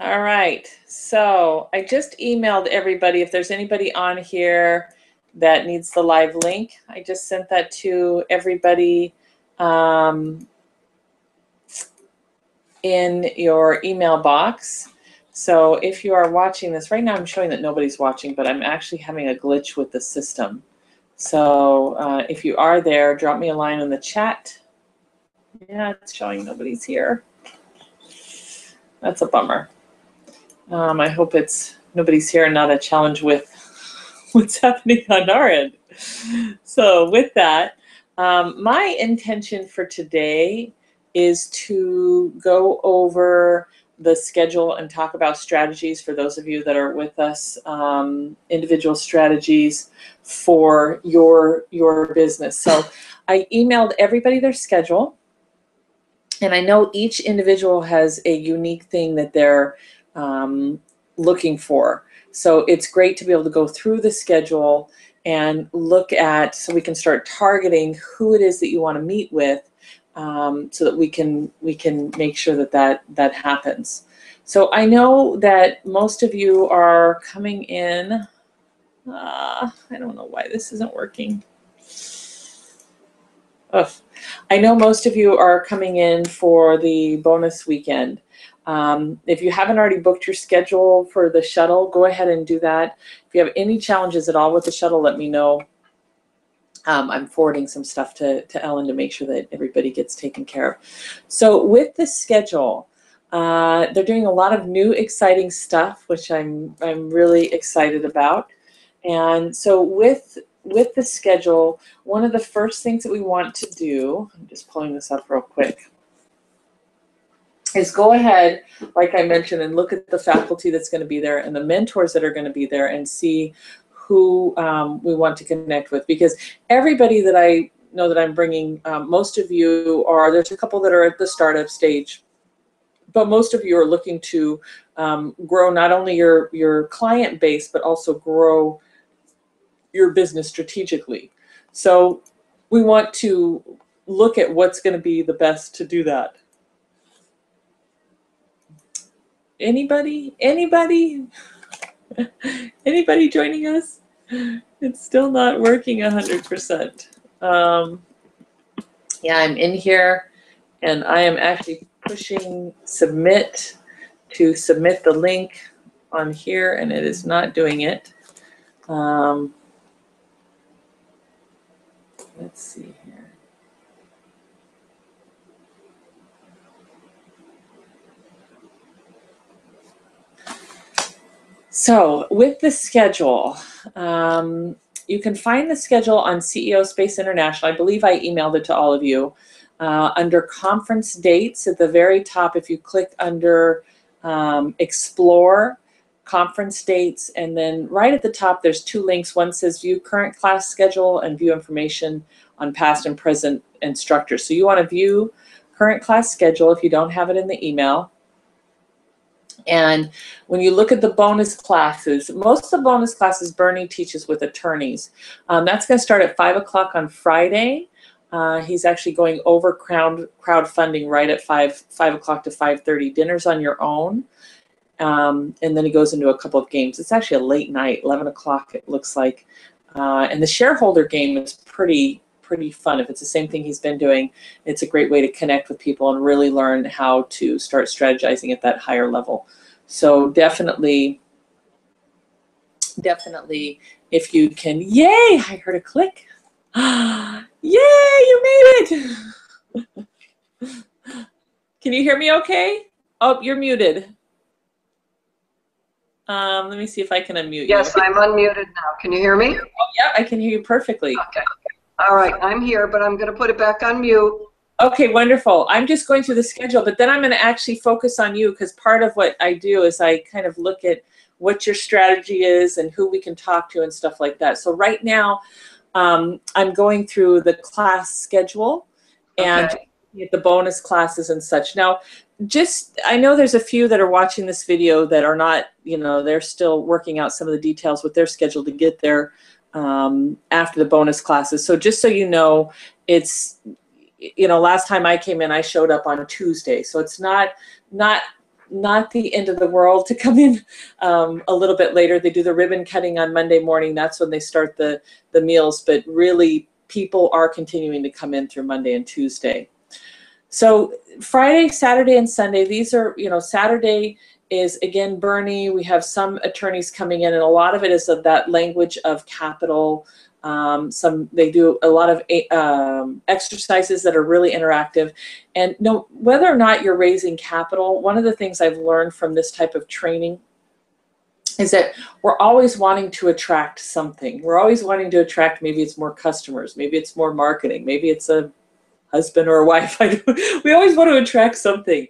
All right, so I just emailed everybody. If there's anybody on here that needs the live link, I just sent that to everybody in your email box. So if you are watching this, right now I'm showing that nobody's watching, but I'm actually having a glitch with the system. So if you are there, drop me a line in the chat. Yeah, it's showing nobody's here. That's a bummer. I hope it's nobody's here and not a challenge with what's happening on our end. So with that, my intention for today is to go over the schedule and talk about strategies for those of you that are with us, individual strategies for your business. So I emailed everybody their schedule, and I know each individual has a unique thing that they're looking for. So it's great to be able to go through the schedule and look at, so we can start targeting who it is that you want to meet with, so that we can make sure that happens. So I know that most of you are coming in. I don't know why this isn't working. Ugh. I know most of you are coming in for the bonus weekend. If you haven't already booked your schedule for the shuttle, go ahead and do that. If you have any challenges at all with the shuttle, let me know. I'm forwarding some stuff to Ellen to make sure that everybody gets taken care of. So with the schedule, they're doing a lot of new exciting stuff, which I'm really excited about. And so with the schedule, one of the first things that we want to do, I'm just pulling this up real quick, is go ahead, like I mentioned, and look at the faculty that's going to be there and the mentors that are going to be there and see who we want to connect with. Because everybody that I know that I'm bringing, most of you are, there's a couple that are at the startup stage, but most of you are looking to grow not only your client base, but also grow your business strategically. So we want to look at what's going to be the best to do that. Anybody? Anybody joining us? It's still not working 100%. Yeah, I'm in here and I am actually pushing submit to submit the link on here, and it is not doing it. Let's see here. So with the schedule, you can find the schedule on CEOSpace International. I believe I emailed it to all of you. Under conference dates at the very top, if you click under explore conference dates, and then right at the top there's two links. One says view current class schedule and view information on past and present instructors. So you want to view current class schedule if you don't have it in the email. And when you look at the bonus classes, most of the bonus classes Bernie teaches with attorneys. That's going to start at 5 o'clock on Friday. He's actually going over crowdfunding right at 5 o'clock to 5:30. Dinner's on your own. And then he goes into a couple of games. It's actually a late night, 11 o'clock it looks like. And the shareholder game is pretty fun. If it's the same thing he's been doing, it's a great way to connect with people and really learn how to start strategizing at that higher level. So definitely if you can, yay, I heard a click. Yay, you made it. Can you hear me okay? Oh, you're muted. Let me see if I can unmute you. Yes, I'm unmuted now. Can you hear me? Oh, yeah, I can hear you perfectly. Okay. All right, I'm here, but I'm going to put it back on mute. Okay, wonderful. I'm just going through the schedule, but then I'm going to actually focus on you, because part of what I do is I kind of look at what your strategy is and who we can talk to and stuff like that. So right now, I'm going through the class schedule and the bonus classes and such. Now, I know there's a few that are watching this video that are not, they're still working out some of the details with their schedule to get there after the bonus classes. So just so you know, it's, last time I came in, I showed up on Tuesday. So it's not not the end of the world to come in a little bit later. They do the ribbon cutting on Monday morning. That's when they start the meals, but really people are continuing to come in through Monday and Tuesday. So Friday, Saturday, and Sunday, these are, Saturday is, again, Bernie. We have some attorneys coming in, and a lot of it is of that language of capital. They do a lot of exercises that are really interactive. And whether or not you're raising capital, one of the things I've learned from this type of training is that we're always wanting to attract something. We're always wanting to attract, maybe it's more customers, maybe it's more marketing, maybe it's a husband or a wife. We always want to attract something.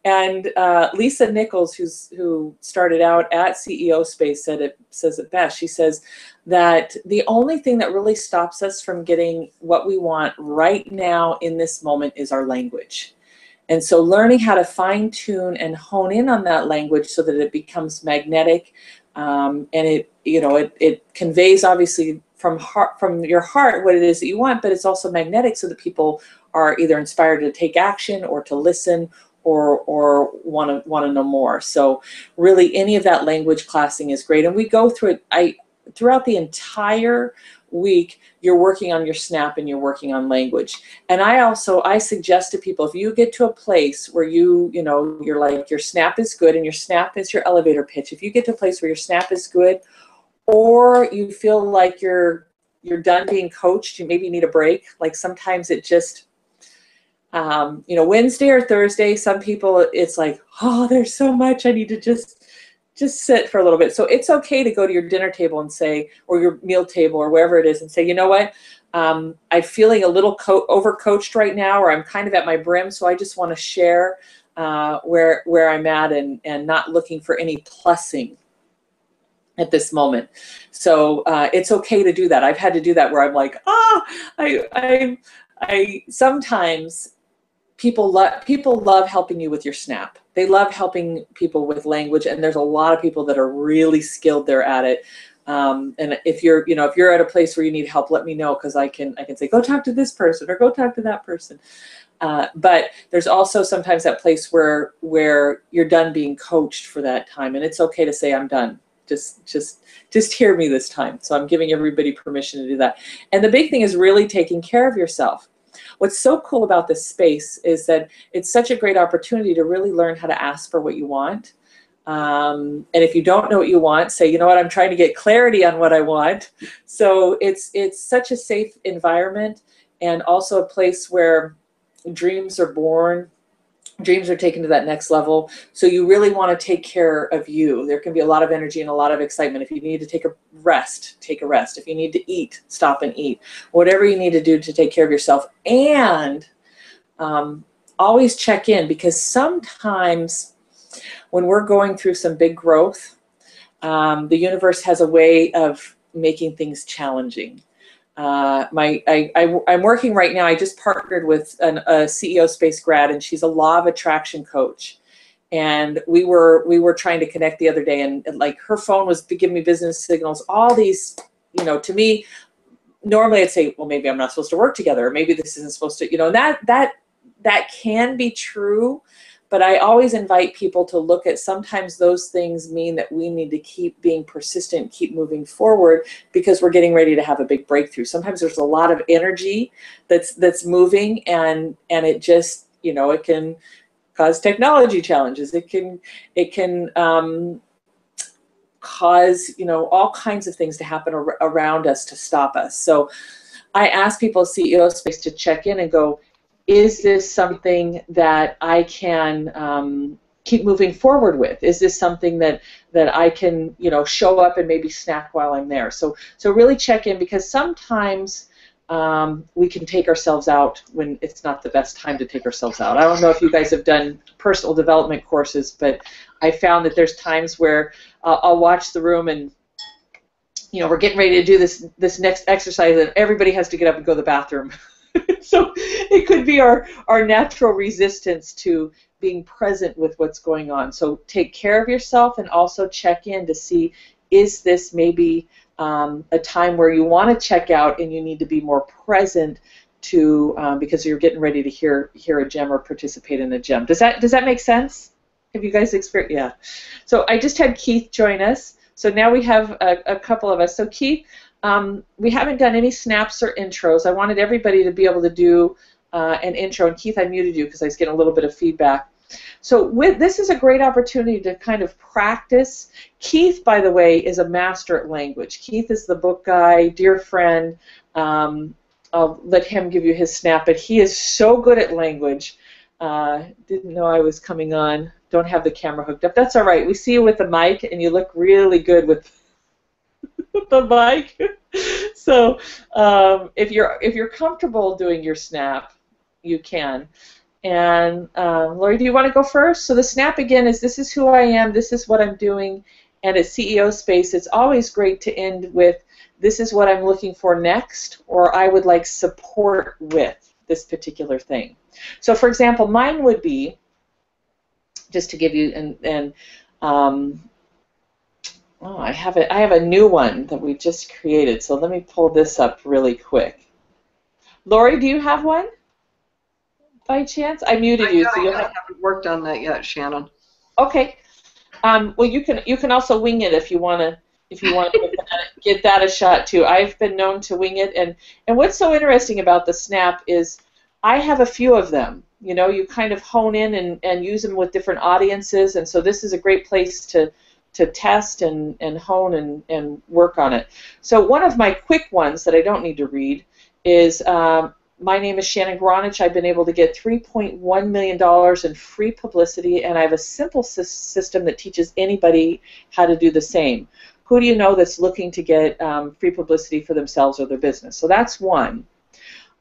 And Lisa Nichols, who started out at CEOSpace, says it best. She says that the only thing that really stops us from getting what we want right now in this moment is our language. And so learning how to fine tune and hone in on that language so that it becomes magnetic, and it conveys, obviously, from your heart what it is that you want, but it's also magnetic so that people are either inspired to take action or to listen or want to know more. So really, any of that language classing is great, and we go through it. Throughout the entire week, you're working on your snap and you're working on language. And I suggest to people, if you get to a place where you're like, your snap is good and your snap is your elevator pitch, if you get to a place where your snap is good, or you feel like you're done being coached, you maybe need a break. Like sometimes it just, Wednesday or Thursday, some people, it's like, oh, there's so much, I need to just sit for a little bit. So it's okay to go to your dinner table and say, or your meal table or wherever it is, and say, you know what, I'm feeling a little overcoached right now, or I'm kind of at my brim, so I just want to share where I'm at and not looking for any plussing at this moment. So it's okay to do that. I've had to do that where I'm like, I sometimes people love helping you with your snap. They love helping people with language, and there's a lot of people that are really skilled there at it. And if you're at a place where you need help, let me know, because I can say, go talk to this person or go talk to that person. But there's also sometimes that place where you're done being coached for that time, and it's okay to say, I'm done. Just hear me this time. So I'm giving everybody permission to do that. And the big thing is really taking care of yourself. What's so cool about this space is that it's such a great opportunity to really learn how to ask for what you want. And if you don't know what you want, say, you know what, I'm trying to get clarity on what I want. So it's such a safe environment, and also a place where dreams are born. Dreams are taken to that next level. So you really want to take care of you. There can be a lot of energy and a lot of excitement. If you need to take a rest, take a rest. If you need to eat, stop and eat. Whatever you need to do to take care of yourself. And always check in, because sometimes when we're going through some big growth, the universe has a way of making things challenging. I'm working right now. I just partnered with a CEOSpace grad, and she's a law of attraction coach. And we were trying to connect the other day, and like her phone was giving me business signals. All these, to me, normally I'd say, well, maybe I'm not supposed to work together, or maybe this isn't supposed to, that can be true. But I always invite people to look at, sometimes those things mean that we need to keep being persistent, keep moving forward, because we're getting ready to have a big breakthrough. Sometimes there's a lot of energy that's moving, and it just, it can cause technology challenges. It can cause, all kinds of things to happen around us to stop us. So I ask people at CEOSpace to check in and go, is this something that I can keep moving forward with? Is this something that I can, show up and maybe snap while I'm there? So really check in, because sometimes we can take ourselves out when it's not the best time to take ourselves out. I don't know if you guys have done personal development courses, but I found that there's times where I'll watch the room, and we're getting ready to do this next exercise, and everybody has to get up and go to the bathroom. So it could be our natural resistance to being present with what's going on. So take care of yourself, and also check in to see, is this maybe a time where you want to check out and you need to be more present to because you're getting ready to hear a gem or participate in a gem. Does that make sense? Have you guys experienced? Yeah. So I just had Keith join us. So now we have a couple of us. So Keith, we haven't done any snaps or intros. I wanted everybody to be able to do an intro. And Keith, I muted you because I was getting a little bit of feedback. So this is a great opportunity to kind of practice. Keith, by the way, is a master at language. Keith is the book guy, dear friend. I'll let him give you his snap, but he is so good at language. Didn't know I was coming on. Don't have the camera hooked up. That's all right. We see you with the mic, and you look really good with the mic. So if you're comfortable doing your snap, you can. And Lori, do you want to go first? So the snap again is this is who I am, this is what I'm doing, and at CEOSpace, it's always great to end with this is what I'm looking for next, or I would like support with this particular thing. So for example, mine would be, just to give you, oh, I have a new one that we just created, so let me pull this up really quick. Lori, do you have one? By chance? I muted you, so you'll have. I haven't worked on that yet, Shannon. Okay. Well, you can also wing it if you want to give that a shot too. I've been known to wing it, and what's so interesting about the snap is I have a few of them. You know, you kind of hone in and use them with different audiences, and so this is a great place to test and hone and work on it. So one of my quick ones that I don't need to read is. My name is Shannon Gronich. I've been able to get $3.1 million in free publicity, and I have a simple system that teaches anybody how to do the same. Who do you know that's looking to get free publicity for themselves or their business? So that's one.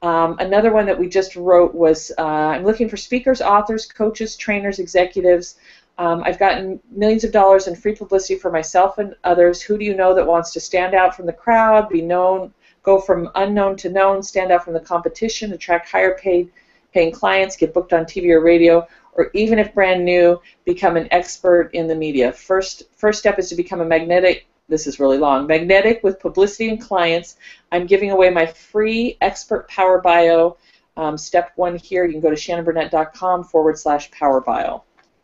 Another one that we just wrote was I'm looking for speakers, authors, coaches, trainers, executives. I've gotten millions of dollars in free publicity for myself and others. Who do you know that wants to stand out from the crowd, be known, go from unknown to known, stand out from the competition, attract higher paying clients, get booked on TV or radio, or even if brand new, become an expert in the media. First step is to become a magnetic, this is really long, magnetic with publicity and clients. I'm giving away my free expert power bio. Step one here, you can go to shannonburnett.com/power bio.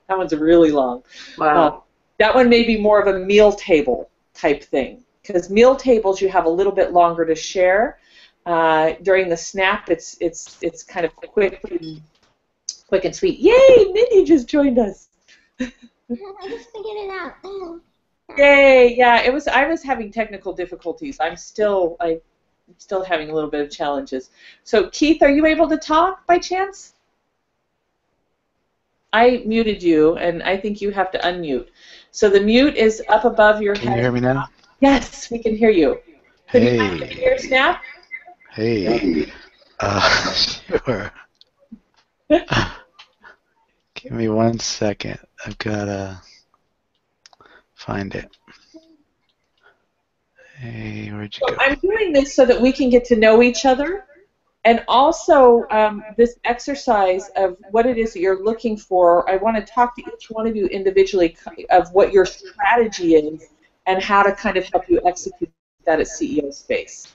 That one's really long. Wow. That one may be more of a meal table type thing. Because meal tables you have a little bit longer to share. During the snap, it's kind of quick and sweet. Yay! Mindy just joined us. I just figured it out. Yay! Yeah, I was having technical difficulties. I'm still having a little bit of challenges. So Keith, are you able to talk by chance? I muted you, and I think you have to unmute. So the mute is up above your head. Can you hear me now? Yes, we can hear you. Could Hey. you hear snap? Hey. Sure. Give me 1 second. I've got to find it. Hey, where'd you So go? I'm doing this so that we can get to know each other, and also this exercise of what it is that you're looking for. I want to talk to each one of you individually of what your strategy is and how to kind of help you execute that at CEOSpace.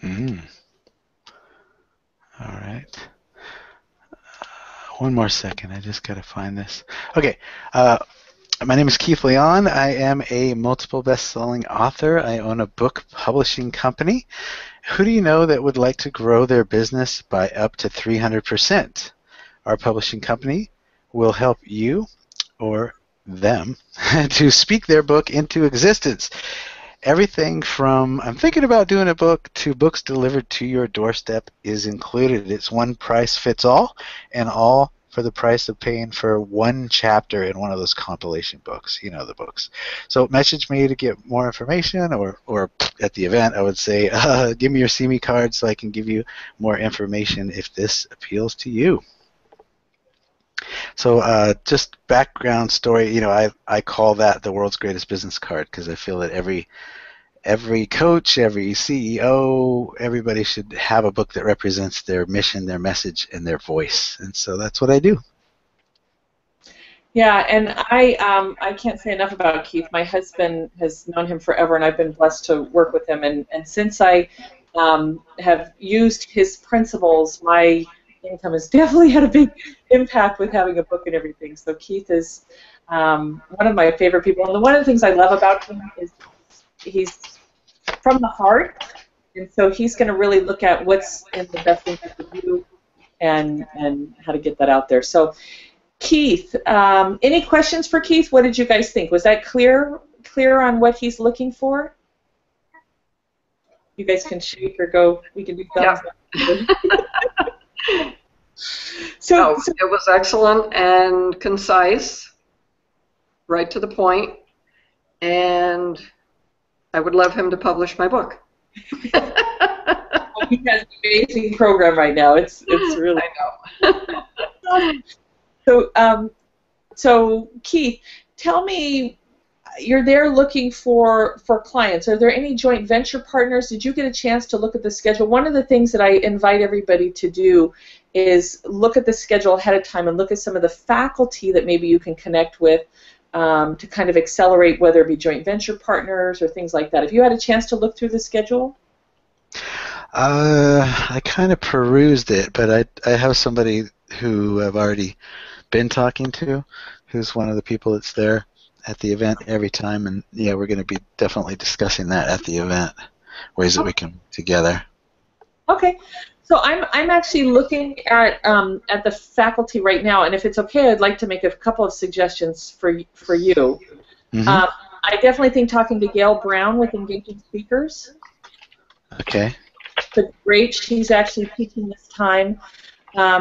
All right. 1 more second. I just got to find this. Okay. My name is Keith Leon. I am a multiple best-selling author. I own a book publishing company. Who do you know that would like to grow their business by up to 300%? Our publishing company will help you or them to speak their book into existence. Everything from I'm thinking about doing a book to books delivered to your doorstep is included. It's one price fits all, and all for the price of paying for one chapter in one of those compilation books. You know the books. So message me to get more information, or at the event I would say give me your CME card so I can give you more information if this appeals to you. So just background story, you know, I call that the world's greatest business card because I feel that every coach, every CEO, everybody should have a book that represents their mission, their message, and their voice. And so that's what I do. Yeah, and I can't say enough about Keith. My husband has known him forever, and I've been blessed to work with him. And since I have used his principles, my income has definitely had a big impact with having a book and everything. So Keith is one of my favorite people. And one of the things I love about him is he's from the heart, and so he's going to really look at what's in the best interest of you and how to get that out there. So Keith, any questions for Keith? What did you guys think? Was that clear on what he's looking for? You guys can shake or go. We can do thumbs up. So it was excellent and concise, right to the point, and I would love him to publish my book. He has an amazing program right now. It's really. I know. So Keith, tell me, you're there looking for clients. Are there any joint venture partners? Did you get a chance to look at the schedule? One of the things that I invite everybody to do is look at the schedule ahead of time and look at some of the faculty that maybe you can connect with to kind of accelerate, whether it be joint venture partners or things like that. Have you had a chance to look through the schedule? I kind of perused it, but I have somebody who I've already been talking to, who's one of the people that's there at the event every time, and yeah, we're going to be definitely discussing that at the event, ways that we can together. Okay, so I'm actually looking at the faculty right now, and if it's okay, I'd like to make a couple of suggestions for you. Mm-hmm. I definitely think talking to Gail Brown with Engaging Speakers. Okay. But great, she's actually teaching this time.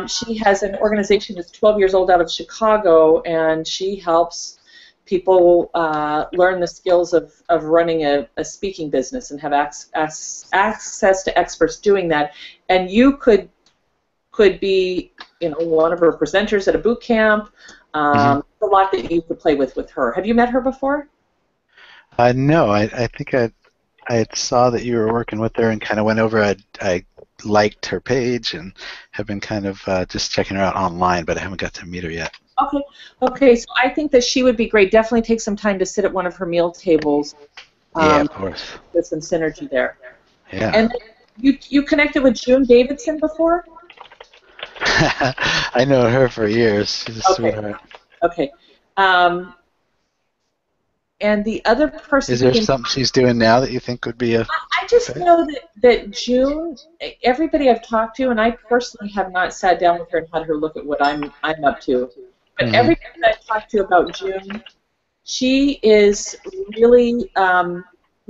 She has an organization that's 12 years old out of Chicago, and she helps people learn the skills of running a speaking business and have access to experts doing that. And you could be, one of her presenters at a boot camp. A lot that you could play with her. Have you met her before? No, I think I saw that you were working with her and kind of went over. I liked her page and have been kind of just checking her out online, but I haven't got to meet her yet. Okay, so I think that she would be great. Definitely take some time to sit at one of her meal tables. Yeah, of course. There's some synergy there. Yeah. And you connected with June Davidson before? I know her for years. She's a sweetheart. Okay. And the other person... Is there something she's doing now that you think would be a... I just know that June, everybody I've talked to, and I personally have not sat down with her and had her look at what I'm up to, but everybody that I've talked to about June, she is really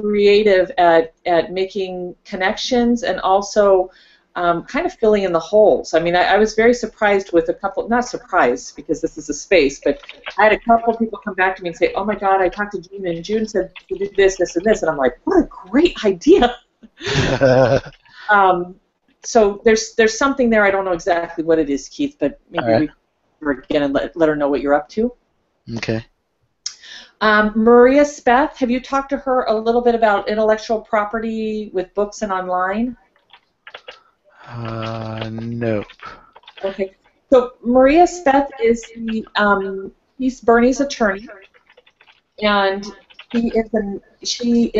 creative at making connections and also kind of filling in the holes. I mean, I was very surprised with a couple, not surprised because this is a space, but I had a couple people come back to me and say, oh my God, I talked to June and June said to do this, this, and this. And I'm like, what a great idea. So there's something there. I don't know exactly what it is, Keith, but maybe we can again and let her know what you're up to. Okay. Maria Speth, have you talked to her a little bit about intellectual property with books and online? Nope. Okay. So Maria Speth is he's Bernie's attorney, and she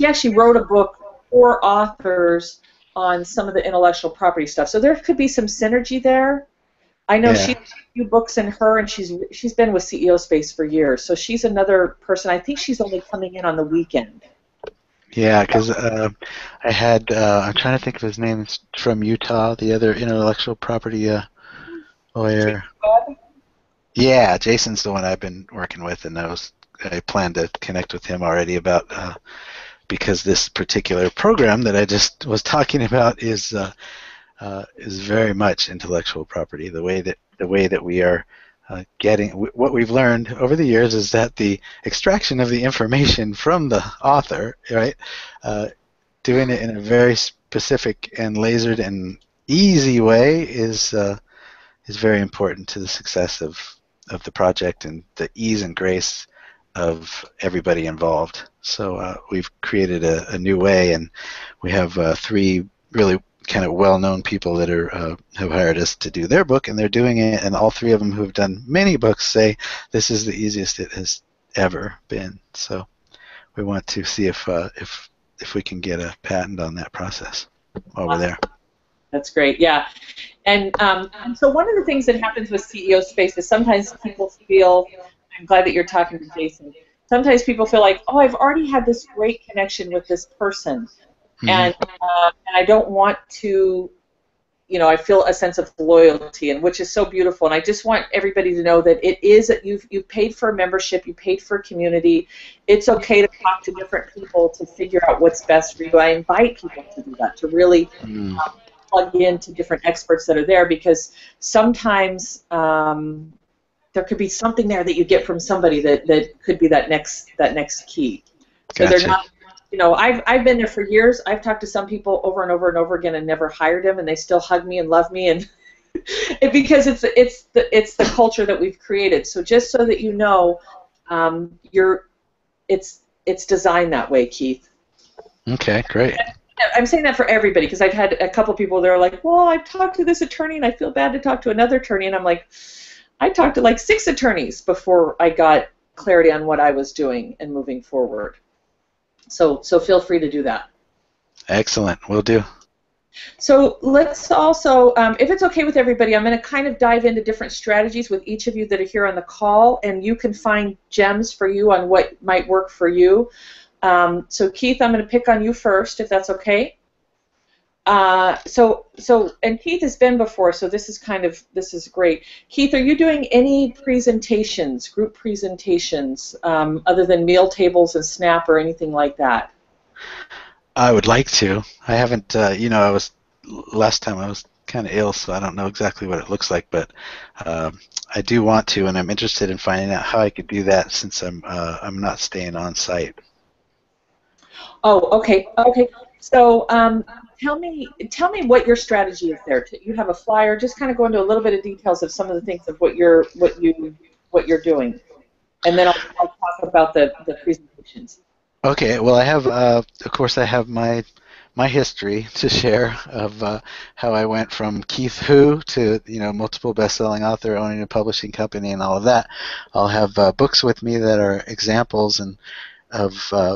actually wrote a book for authors on some of the intellectual property stuff. So there could be some synergy there. I know she's a few books in her, and she's been with CEOSpace for years. So she's another person. I think she's only coming in on the weekend. Yeah, because I had, I'm trying to think of his name. It's from Utah, the other intellectual property lawyer. Yeah, Jason's the one I've been working with, and I plan to connect with him already about because this particular program that I just was talking about is very much intellectual property. The way that we are getting what we've learned over the years is that the extraction of the information from the author, right, doing it in a very specific and lasered and easy way is very important to the success of the project and the ease and grace of everybody involved. So we've created a new way, and we have 3 really kind of well-known people that are have hired us to do their book, and they're doing it, and all 3 of them who have done many books say this is the easiest it has ever been. So we want to see if we can get a patent on that process while we're there. That's great. Yeah. And so one of the things that happens with CEOSpace is sometimes people feel, I'm glad that you're talking to Jason, sometimes people feel like, oh, I've already had this great connection with this person, and I don't want to, I feel a sense of loyalty, and which is so beautiful. And I just want everybody to know that it is, you've paid for a membership, you paid for a community. It's okay to talk to different people to figure out what's best for you. I invite people to do that, to really plug into different experts that are there, because sometimes there could be something there that you get from somebody that could be that next key. So Gotcha. they're not, I've been there for years. I've talked to some people over and over and over again and never hired them, and they still hug me and love me, and because it's the culture that we've created. So just so that you know, it's designed that way, Keith. Okay, great. I'm saying that for everybody, because I've had a couple people that are like, well, I've talked to this attorney and I feel bad to talk to another attorney, and I'm like, I talked to like 6 attorneys before I got clarity on what I was doing and moving forward. So feel free to do that. Excellent, will do. So let's also, if it's okay with everybody, I'm going to kind of dive into different strategies with each of you that are here on the call, and you can find gems for you on what might work for you. So Keith, I'm going to pick on you first, if that's okay. And Keith has been before, so this is great. Keith, are you doing any presentations, group presentations, other than meal tables and SNAP or anything like that? I would like to. I haven't, last time I was kind of ill, so I don't know exactly what it looks like, but I do want to, and I'm interested in finding out how I could do that, since I'm not staying on site. Oh, okay. So tell me what your strategy is there. You have a flyer. Just kind of go into a little bit of details of some of the things of what you're doing, and then I'll talk about the presentations. Okay. Well, I have, of course, I have my history to share of how I went from Keith Who to multiple best-selling author, owning a publishing company, and all of that. I'll have books with me that are examples and of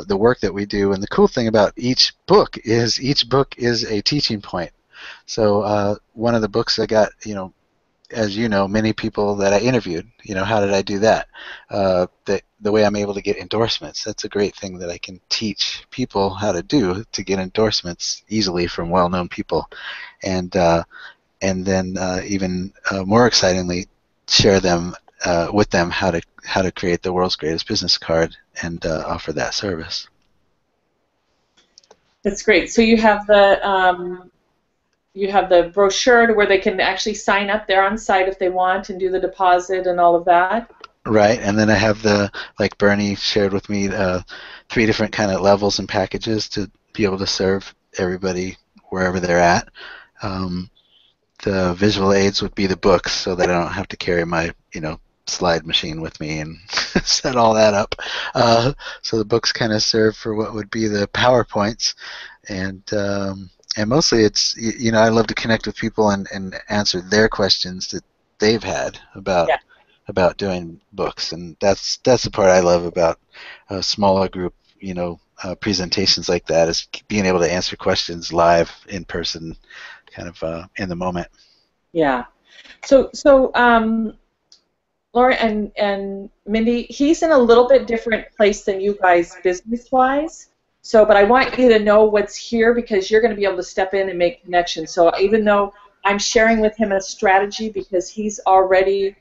the work that we do. And the cool thing about each book is a teaching point. So one of the books I got, as you know, many people that I interviewed, how did I do that? The way I'm able to get endorsements, that's a great thing that I can teach people how to do, to get endorsements easily from well-known people. And then even more excitingly, share them with them how to create the world's greatest business card and offer that service. That's great. So you have the brochure to where they can actually sign up there on site if they want and do the deposit and all of that. Right, and then I have like Bernie shared with me, 3 different kind of levels and packages to be able to serve everybody wherever they're at. The visual aids would be the books, so that I don't have to carry my slide machine with me and set all that up. So the books kind of serve for what would be the PowerPoints, and mostly it's I love to connect with people and answer their questions that they've had about doing books, and that's the part I love about a smaller group presentations like that, is being able to answer questions live in person, kind of in the moment. Yeah. So Laura and Mindy, he's in a little bit different place than you guys business-wise. So, but I want you to know what's here, because you're going to be able to step in and make connections. So even though I'm sharing with him a strategy, because he's already,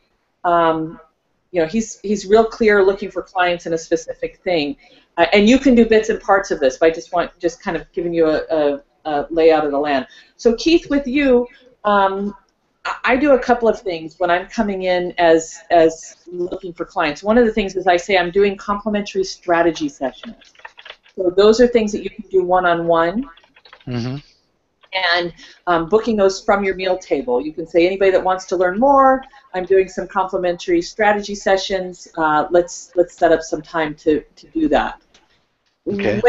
he's real clear looking for clients in a specific thing. And you can do bits and parts of this, but I just kind of giving you a layout of the land. So Keith, with you, I do a couple of things when I'm coming in as looking for clients. One of the things is I say I'm doing complimentary strategy sessions. So those are things that you can do one-on-one. Mm-hmm. And booking those from your meal table. You can say, anybody that wants to learn more, I'm doing some complimentary strategy sessions. Let's set up some time to do that. Okay.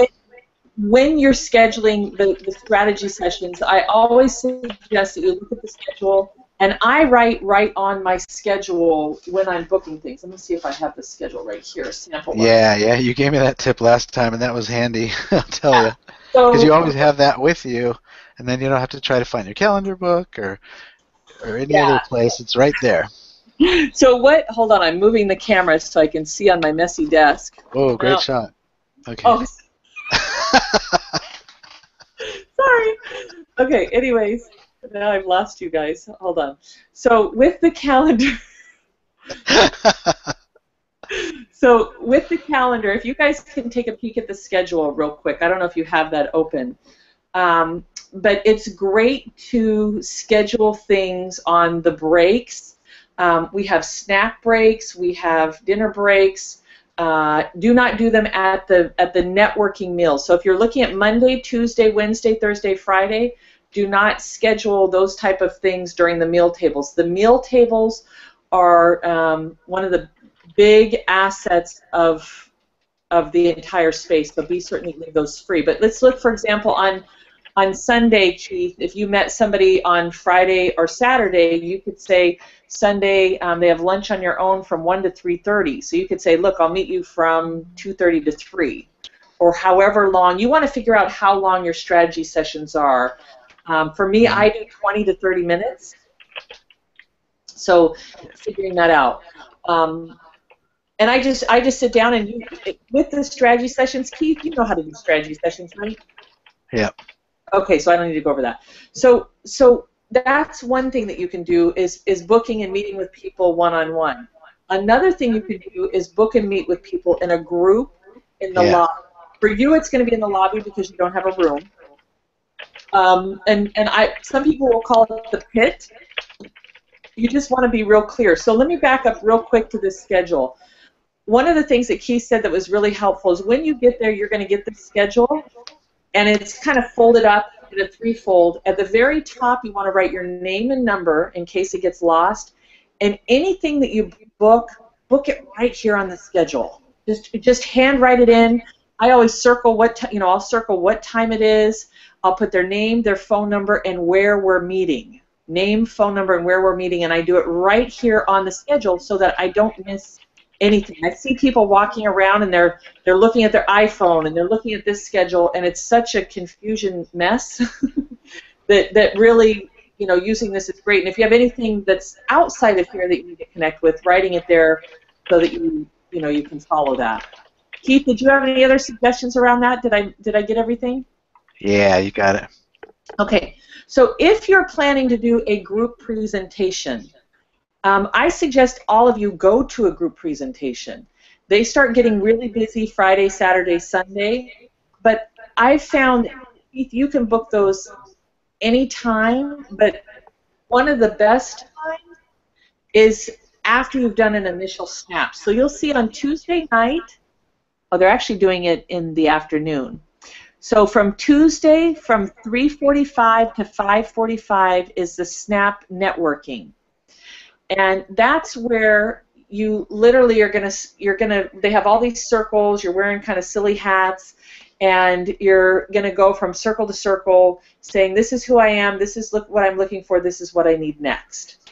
When you're scheduling the strategy sessions, I always suggest that you look at the schedule And I write right on my schedule when I'm booking things. Let me see if I have the schedule right here, a sample one. Yeah, yeah. You gave me that tip last time, and that was handy. I'll tell you, So, because you always have that with you, and then you don't have to try to find your calendar book or any other yeah. place. It's right there. So hold on, I'm moving the camera so I can see on my messy desk. Oh, great Now, shot. Okay. oh, sorry. Okay, anyways, now I've lost you guys. Hold on. So with the calendar, if you guys can take a peek at the schedule real quick, I don't know if you have that open, but it's great to schedule things on the breaks. We have snack breaks, we have dinner breaks. Do not do them at the networking meals. So if you're looking at Monday, Tuesday, Wednesday, Thursday, Friday, do not schedule those type of things during the meal tables. The meal tables are one of the big assets of the entire space, so be certain to leave those free. But let's look, for example, on Sunday, Keith, if you met somebody on Friday or Saturday, you could say Sunday they have lunch on your own from 1 to 3:30. So you could say, look, I'll meet you from 2:30 to 3, or however long. You want to figure out how long your strategy sessions are. For me, I do 20 to 30 minutes. So figuring that out. And I just sit down and with the strategy sessions, Keith, you know how to do strategy sessions, right? Yeah. Okay, so I don't need to go over that. So that's one thing that you can do is booking and meeting with people one-on-one. Another thing you can do is book and meet with people in a group in the lobby. For you, it's going to be in the lobby because you don't have a room. Some people will call it the pit. You just want to be real clear. So let me back up real quick to this schedule. One of the things that Keith said that was really helpful is when you get there, you're going to get the schedule, and it's kind of folded up in a threefold. At the very top, you want to write your name and number in case it gets lost, and anything that you book it right here on the schedule. Just hand write it in. I always circle I'll circle what time it is. I'll put their name, their phone number, and where we're meeting. Name, phone number, and where we're meeting, and I do it right here on the schedule so that I don't miss anything. I see people walking around and they're looking at their iPhone and they're looking at this schedule, and it's such a confusion mess that really, using this is great. And if you have anything that's outside of here that you need to connect with, writing it there so that you can follow that. Keith, did you have any other suggestions around that? Did I get everything? Yeah, you got it. Okay, so if you're planning to do a group presentation, I suggest all of you go to a group presentation. They start getting really busy Friday, Saturday, Sunday, but I've found, Keith, you can book those anytime, but one of the best times is after you've done an initial snap. So you'll see on Tuesday night, they're actually doing it in the afternoon. So from Tuesday, from 3:45 to 5:45 is the snap networking. And that's where you literally they have all these circles, you're wearing kind of silly hats, and you're going to go from circle to circle saying, this is who I am, this is what I'm looking for, this is what I need next.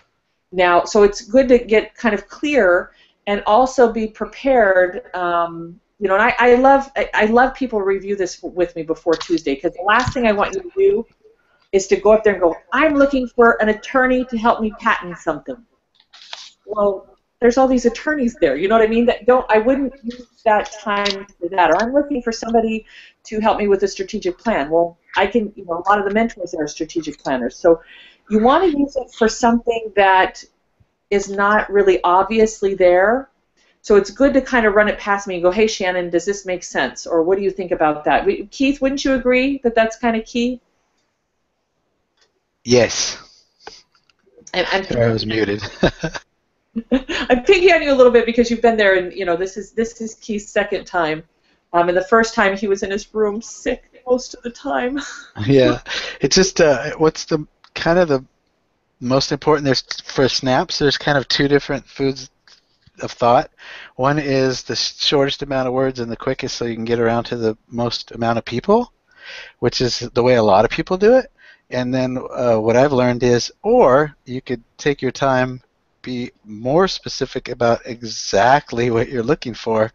Now, so it's good to get kind of clear and also be prepared. And I love people review this with me before Tuesday, because the last thing I want you to do is to go up there and go, I'm looking for an attorney to help me patent something. Well, there's all these attorneys there, you know what I mean? I wouldn't use that time for that. Or I'm looking for somebody to help me with a strategic plan. Well, a lot of the mentors there are strategic planners. So you want to use it for something that is not really obviously there. So it's good to kind of run it past me and go, hey, Shannon, does this make sense? Or what do you think about that? Keith, wouldn't you agree that that's kind of key? Yes. Sorry, I was muted. I'm picking on you a little bit because you've been there, and this is Keith's second time. And the first time he was in his room sick most of the time. Yeah, it's just what's the kind of the most important? There's for snaps. There's kind of two different foods of thought. One is the shortest amount of words and the quickest, so you can get around to the most amount of people, which is the way a lot of people do it. And then what I've learned is, or you could take your time, be more specific about exactly what you're looking for,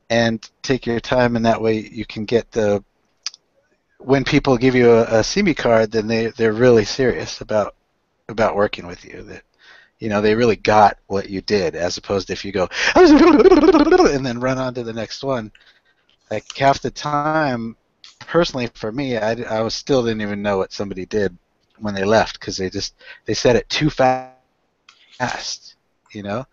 and take your time, and that way you can get the, when people give you a CME card, then they're really serious about working with you. That, you know, they really got what you did, as opposed to if you go and then run on to the next one. Like half the time, personally for me, I was still didn't even know what somebody did when they left, because they said it too fast, you know,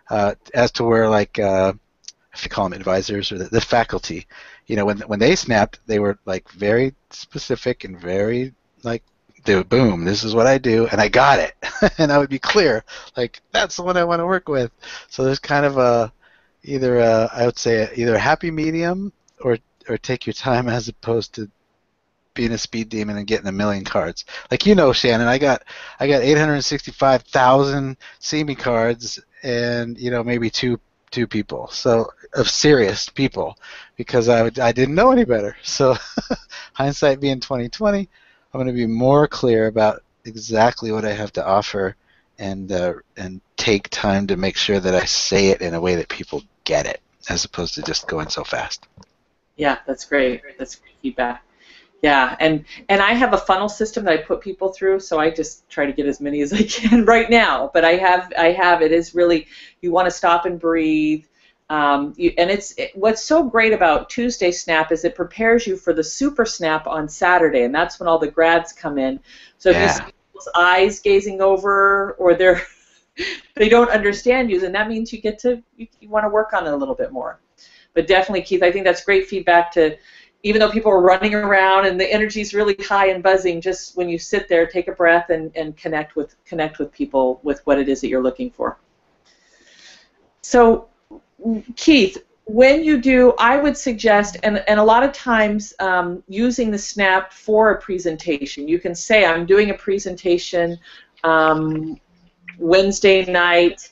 as to where, like, if you call them advisors or the faculty, you know, when they snapped, they were like very specific and very like, boom, this is what I do, and I got it, and I would be clear, like, that's the one I want to work with. So there's kind of I would say either a happy medium, or take your time, as opposed to being a speed demon and getting a million cards. Like, you know, Shannon, I got 865,000 CME cards, and, you know, maybe two people, so, of serious people, because I didn't know any better. So hindsight being 2020, I'm going to be more clear about exactly what I have to offer, and take time to make sure that I say it in a way that people get it, as opposed to just going so fast. Yeah, that's great. That's great feedback. Yeah, and I have a funnel system that I put people through, so I just try to get as many as I can right now. But I have it is really, you want to stop and breathe. What's so great about Tuesday Snap is it prepares you for the Super Snap on Saturday, and that's when all the grads come in. So if you see people's eyes gazing over, or they don't understand you, then that means you want to work on it a little bit more. But definitely, Keith, I think that's great feedback to, even though people are running around and the energy's really high and buzzing, just when you sit there, take a breath and connect with people with what it is that you're looking for. So, Keith, when you do, I would suggest, and a lot of times using the Snap for a presentation, you can say, I'm doing a presentation Wednesday night,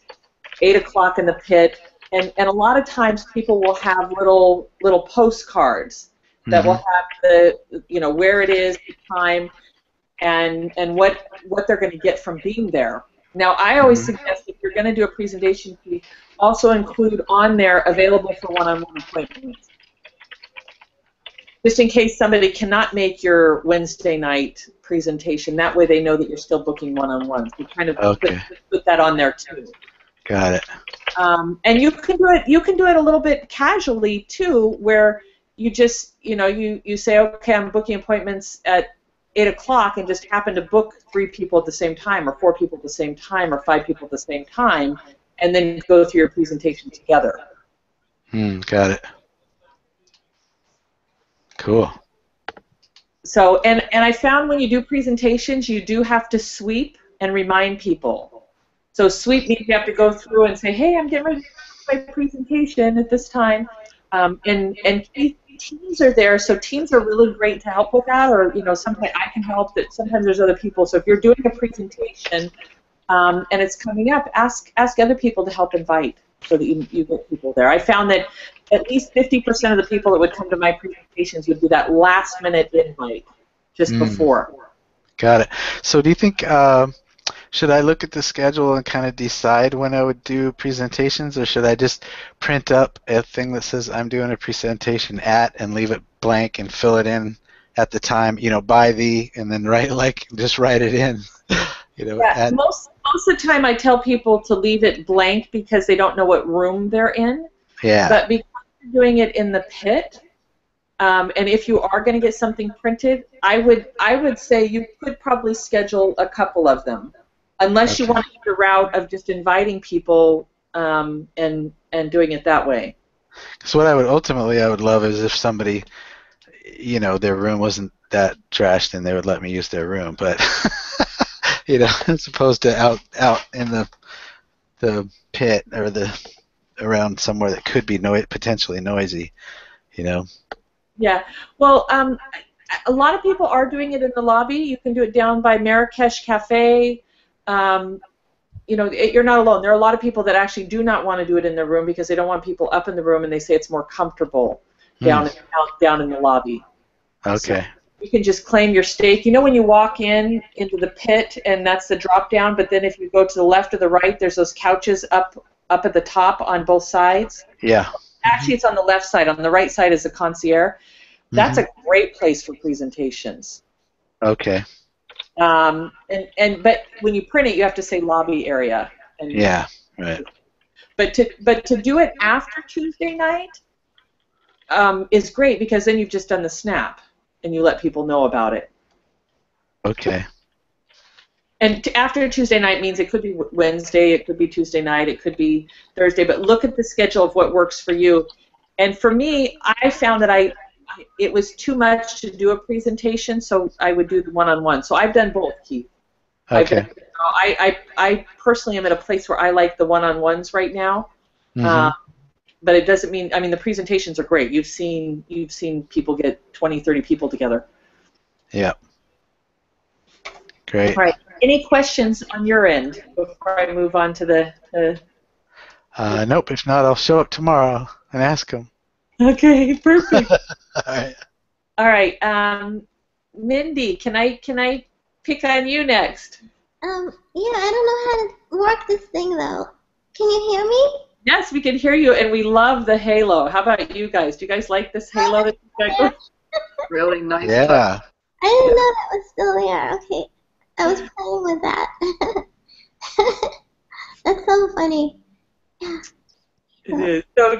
8 o'clock in the pit. And a lot of times people will have little postcards that will have the, you know, where it is, the time, and what they're going to get from being there. Now, I always suggest, if you're going to do a presentation, also include on there available for one-on-one appointments, just in case somebody cannot make your Wednesday night presentation. That way they know that you're still booking one-on-ones. You kind of put that on there too. Got it. And you can do it. You can do it a little bit casually too, where you just, you know, you say, okay, I'm booking appointments at 8 o'clock, and just happen to book 3 people at the same time, or 4 people at the same time, or 5 people at the same time, and then go through your presentation together. Got it. Cool. So, and I found when you do presentations, you do have to sweep and remind people. So sweep means you have to go through and say, hey, I'm getting ready to do my presentation at this time. And teams are there, so teams are really great to help with that, or, you know, sometimes I can help, that sometimes there's other people. So if you're doing a presentation and it's coming up, ask other people to help invite, so that you get people there. I found that at least 50% of the people that would come to my presentations would do that last-minute invite just before. Got it. So do you think, should I look at the schedule and kind of decide when I would do presentations, or should I just print up a thing that says I'm doing a presentation at, and leave it blank and fill it in at the time, you know, by the, and then just write it in, you know? Yeah, most of the time I tell people to leave it blank because they don't know what room they're in. Yeah. But because you're doing it in the pit, and if you are going to get something printed, I would say you could probably schedule a couple of them. Unless you want to do the route of just inviting people and doing it that way. So what I would love is if somebody, you know, their room wasn't that trashed, and they would let me use their room. But you know, as opposed to out in the pit, or around somewhere that could be potentially noisy, you know. Yeah. Well, a lot of people are doing it in the lobby. You can do it down by Marrakesh Cafe. You know, you're not alone. There are a lot of people that actually do not want to do it in their room because they don't want people up in the room, and they say it's more comfortable down in the lobby. Okay. You can just claim your stake. You know when you walk into the pit and that's the drop down, but then if you go to the left or the right, there's those couches up at the top on both sides? Yeah. Actually, it's on the left side. On the right side is the concierge. That's a great place for presentations. Okay. But when you print it, you have to say lobby area. And, Yeah, right. But to do it after Tuesday night is great because then you've just done the snap and you let people know about it. Okay. And after Tuesday night means it could be Wednesday, it could be Tuesday night, it could be Thursday, but look at the schedule of what works for you. And for me, I found that it was too much to do a presentation, so I would do the one-on-one. So I've done both, Keith. Okay. I personally am at a place where I like the one-on-ones right now, but it doesn't mean, I mean, the presentations are great. You've seen people get 20, 30 people together. Yeah. Great. All right. Any questions on your end before I move on to the Nope. If not, I'll show up tomorrow and ask them. Okay, perfect. All right. All right. Mindy, can I pick on you next? Yeah, I don't know how to work this thing though. Can you hear me? Yes, we can hear you, and we love the halo. How about you guys? Do you guys like this halo that you got going? Really nice. Yeah. touch. I didn't know that was still there. Okay, I was playing with that. That's so funny. Yeah. It is. So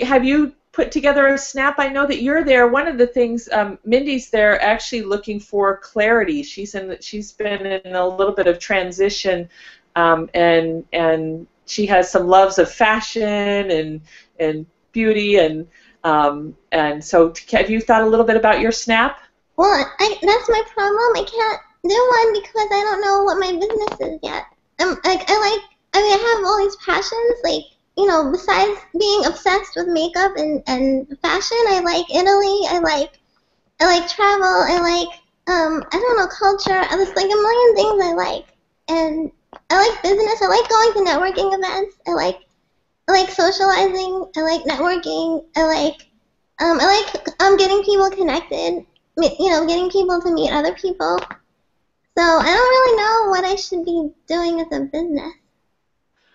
have you put together a snap? I know that you're there. One of the things, Mindy's there actually looking for clarity. She's been in a little bit of transition, and she has some loves of fashion and beauty, and so have you thought a little bit about your snap? Well, that's my problem. I can't do one because I don't know what my business is yet. I have all these passions, like, you know, besides being obsessed with makeup and fashion, I like Italy, I like travel, I like, I don't know, culture, there's like a million things I like, and I like business, I like going to networking events, I like socializing, I like networking, I like getting people connected, you know, getting people to meet other people, so I don't really know what I should be doing as a business.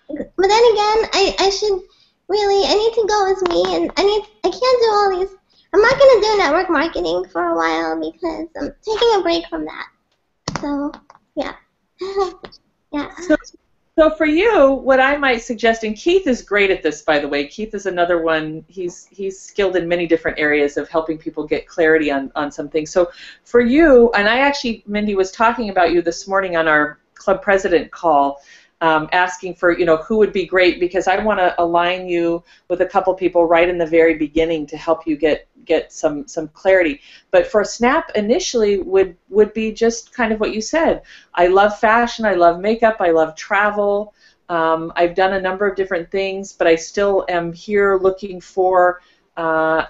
But then again, I need to go as me, and I can't do all these. I'm not going to do network marketing for a while because I'm taking a break from that. So, yeah. Yeah. So for you, what I might suggest, and Keith is great at this, by the way. Keith is another one. He's skilled in many different areas of helping people get clarity on some things. So for you, and I actually, Mindy, was talking about you this morning on our club president call, asking for, you know, who would be great, because I want to align you with a couple people right in the very beginning to help you get some clarity. But for Snap initially would be just kind of what you said. I love fashion, I love makeup, I love travel. I've done a number of different things, but I still am here looking for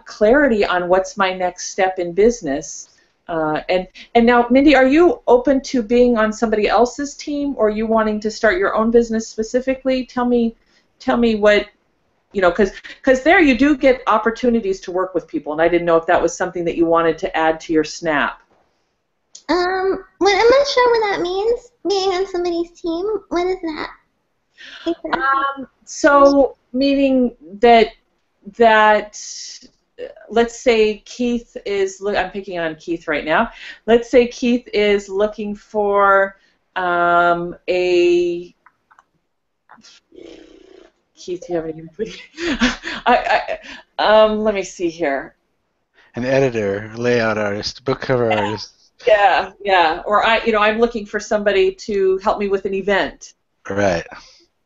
clarity on what's my next step in business. And now, Mindy, are you open to being on somebody else's team, or are you wanting to start your own business specifically? Tell me what, you know, because there you do get opportunities to work with people, and I didn't know if that was something that you wanted to add to your Snap. I'm not sure what that means, being on somebody's team. What is that? So, meaning that let's say Keith is, I'm picking on Keith right now. Let's say Keith is looking for a, Keith, do you have anything? Let me see here. An editor, layout artist, book cover artist. Yeah. Or I'm looking for somebody to help me with an event. Right.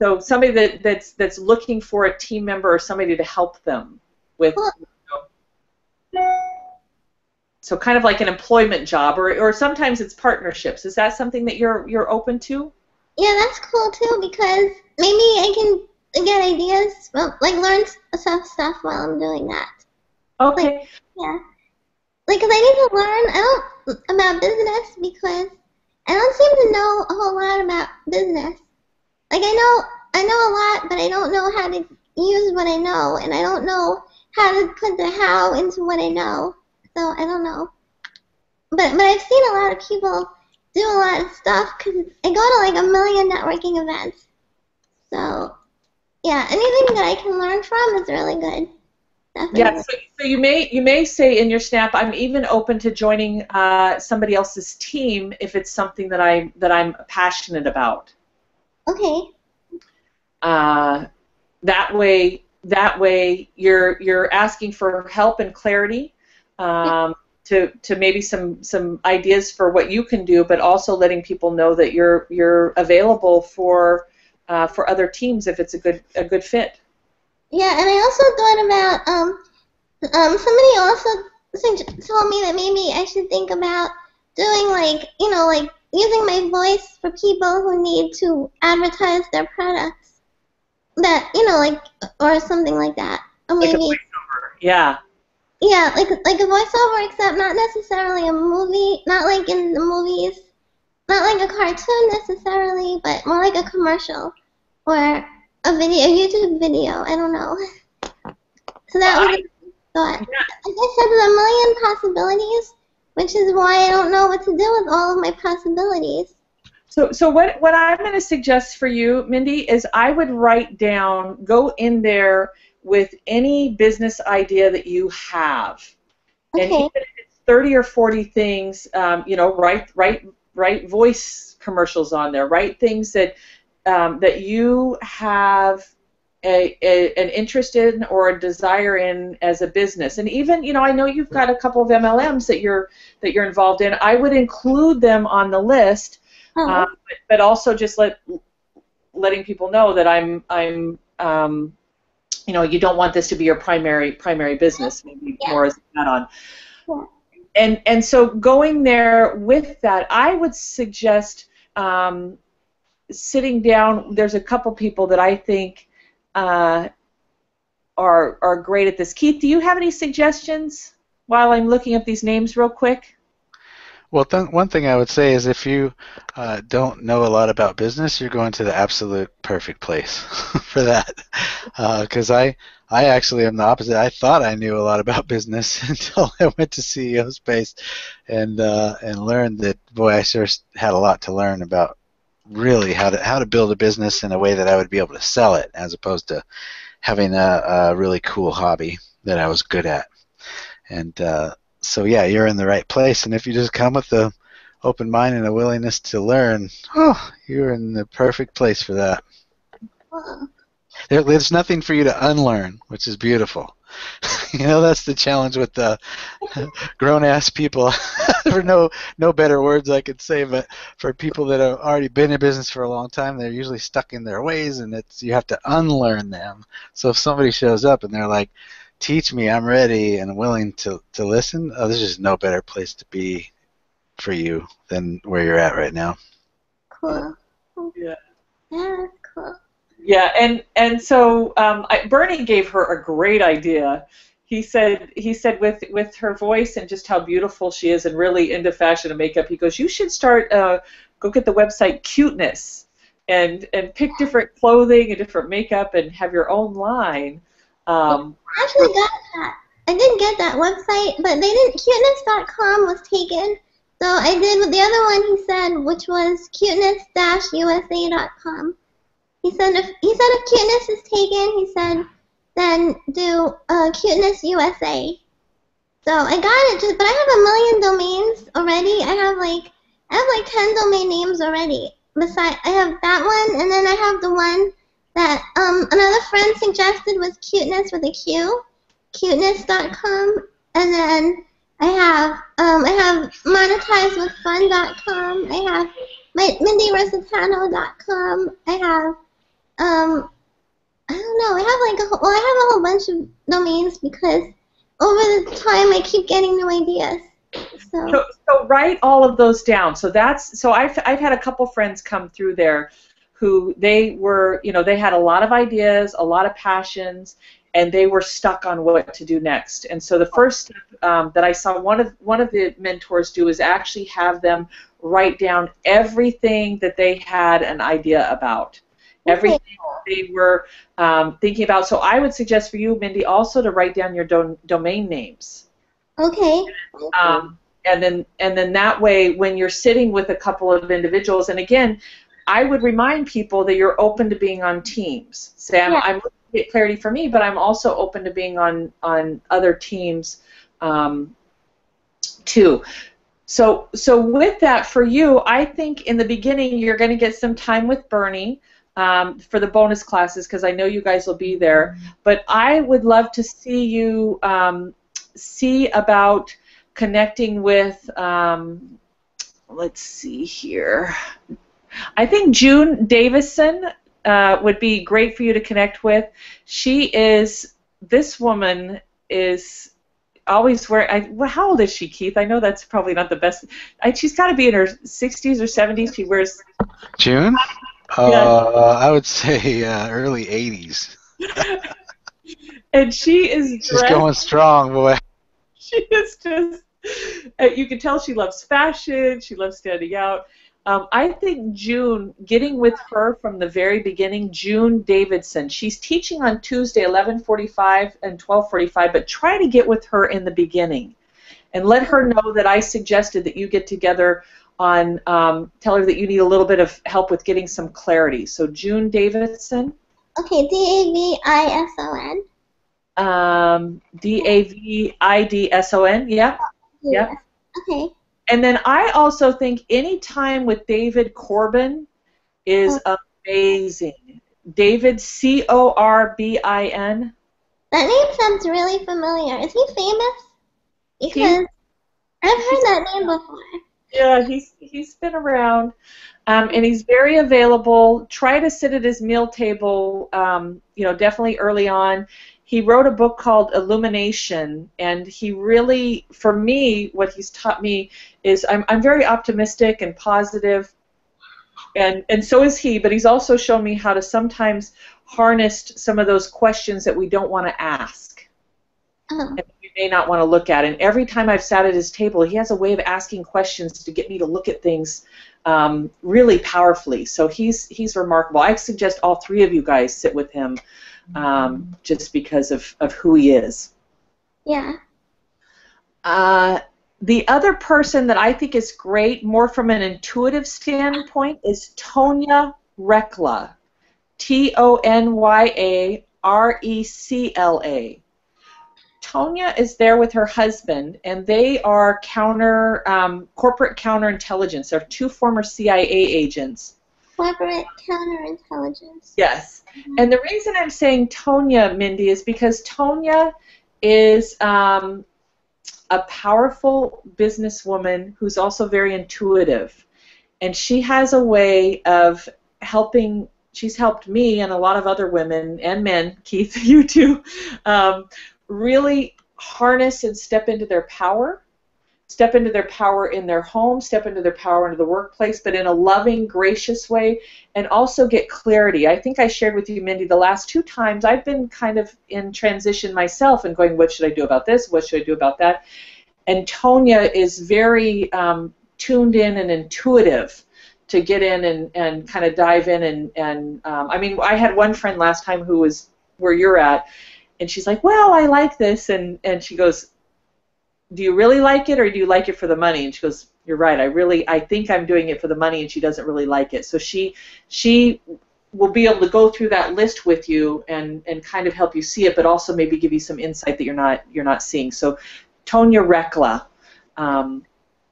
So somebody that's looking for a team member or somebody to help them with. So kind of like an employment job, or sometimes it's partnerships. Is that something that you're open to? Yeah, that's cool too, because maybe I can get ideas, well, like learn some stuff while I'm doing that. Okay. Like, yeah. Like, because I need to learn about business, because I don't seem to know a whole lot about business. Like, I know a lot, but I don't know how to use what I know, and I don't know how to put the how into what I know. So I don't know. but I've seen a lot of people do a lot of stuff because I go to like a million networking events. So yeah, anything that I can learn from is really good. Definitely. Yeah, so you may say in your snap, I'm even open to joining somebody else's team if it's something that I'm passionate about. Okay. That way you're asking for help and clarity, to maybe some ideas for what you can do, but also letting people know that you're available for other teams if it's a good fit. Yeah, and I also thought about somebody also told me that maybe I should think about doing like using my voice for people who need to advertise their products. That like or something like that. Or Like a maybe voiceover. Yeah. yeah, like a voiceover, except not necessarily a movie, not like in the movies, not like a cartoon necessarily, but more like a commercial or a YouTube video. I don't know. So that was a thought. Yeah. Like I said, there's a million possibilities, which is why I don't know what to do with all of my possibilities. So what I'm going to suggest for you, Mindy, is I would write down, go in there with any business idea that you have, and Okay. even if it's 30 or 40 things, write voice commercials on there, write things that you have an interest in or a desire in as a business. And even, I know you've got a couple of MLMs that you're involved in. I would include them on the list, but also just letting people know that I'm you don't want this to be your primary business, maybe more as an add-on. Yeah. And so going there with that, I would suggest sitting down. There's a couple people that I think are great at this. Keith, do you have any suggestions while I'm looking up these names real quick? Well, one thing I would say is if you don't know a lot about business, you're going to the absolute perfect place for that. Because I actually am the opposite. I thought I knew a lot about business until I went to CEOSpace and learned that, boy, I sure had a lot to learn about really how to build a business in a way that I would be able to sell it, as opposed to having a really cool hobby that I was good at. And so yeah, you're in the right place, and if you just come with the open mind and a willingness to learn, you're in the perfect place for that. There's nothing for you to unlearn, which is beautiful. That's the challenge with the grown-ass people. For no better words I could say, but for people that have already been in business for a long time, they're usually stuck in their ways, and you have to unlearn them. So if somebody shows up and they're like, teach me, I'm ready and willing to listen, there's just no better place to be for you than where you're at right now. Cool. Yeah. Yeah, that's cool. Yeah, and so Bernie gave her a great idea. He said with her voice and just how beautiful she is and really into fashion and makeup, he goes, you should start, go get the website Cuteness and pick different clothing and different makeup and have your own line. I actually got that. I did get that website, but they didn't. Cuteness.com was taken, so I did with the other one he said, which was cuteness-usa.com. He said if Cuteness is taken, he said, then do Cuteness USA. So I got it, but I have a million domains already. I have like 10 domain names already. Besides, I have that one, and then I have the one that another friend suggested was Cuteness with a Q, cuteness.com, and then I have monetizewithfun.com. I have mindyrositano.com. I have I don't know. I have a whole bunch of domains because over the time I keep getting new ideas. So write all of those down. So I've had a couple friends come through there who they had a lot of ideas, a lot of passions, and they were stuck on what to do next. And so the first step that I saw one of the mentors do is actually have them write down everything that they had an idea about, everything they were thinking about. So I would suggest for you, Mindy, also to write down your domain names. Okay. and then that way, when you're sitting with a couple of individuals, and again, I would remind people that you're open to being on teams. Say, I'm looking to get clarity for me, but I'm also open to being on other teams too. So with that, for you, I think in the beginning you're going to get some time with Bernie for the bonus classes, because I know you guys will be there. But I would love to see you see about connecting with, let's see here, I think June Davison would be great for you to connect with. This woman is always wearing, well, how old is she, Keith? I know that's probably not the best. She's got to be in her 60s or 70s. She wears... June? Yeah. I would say early 80s. And she is She's going strong, boy. She is just... you can tell she loves fashion. She loves standing out. I think June, getting with her from the very beginning, June Davidson, she's teaching on Tuesday, 11:45 and 12:45, but try to get with her in the beginning and let her know that I suggested that you get together on, tell her that you need a little bit of help with getting some clarity. So June Davidson. Okay, Davidson. Davidson, yeah. Yeah. Okay. And then I also think any time with David Corbin is amazing. David, Corbin. That name sounds really familiar. Is he famous? Because I've heard that name before. Yeah, he's been around, and he's very available. Try to sit at his meal table, definitely early on. He wrote a book called Illumination, and he really, for me, what he's taught me is I'm very optimistic and positive, and so is he, but he's also shown me how to sometimes harness some of those questions that we don't want to ask. And we may not want to look at. And every time I've sat at his table, he has a way of asking questions to get me to look at things really powerfully. So he's remarkable. I suggest all three of you guys sit with him just because of who he is. Yeah. The other person that I think is great, more from an intuitive standpoint, is Tonya Rekla. Tonyarecla. Tonya is there with her husband, and they are corporate counterintelligence. They're two former CIA agents. Corporate counterintelligence. Yes. And the reason I'm saying Tonya, Mindy, is because Tonya is a powerful businesswoman who's also very intuitive. And she has a way of helping. She's helped me and a lot of other women and men, Keith, you too, really harness and step into their power in their home, step into their power into the workplace, but in a loving, gracious way, and also get clarity. I think I shared with you, Mindy, the last 2 times I've been kind of in transition myself and going, what should I do about this? What should I do about that? And Tonya is very tuned in and intuitive to get in and kind of dive in and I mean, I had one friend last time who was where you're at, and she's like, well, I like this, and she goes, do you really like it, or do you like it for the money? And she goes, you're right, I think I'm doing it for the money, and she doesn't really like it. So she will be able to go through that list with you and kind of help you see it, but also maybe give you some insight that you're not seeing. So Tonya Rekla.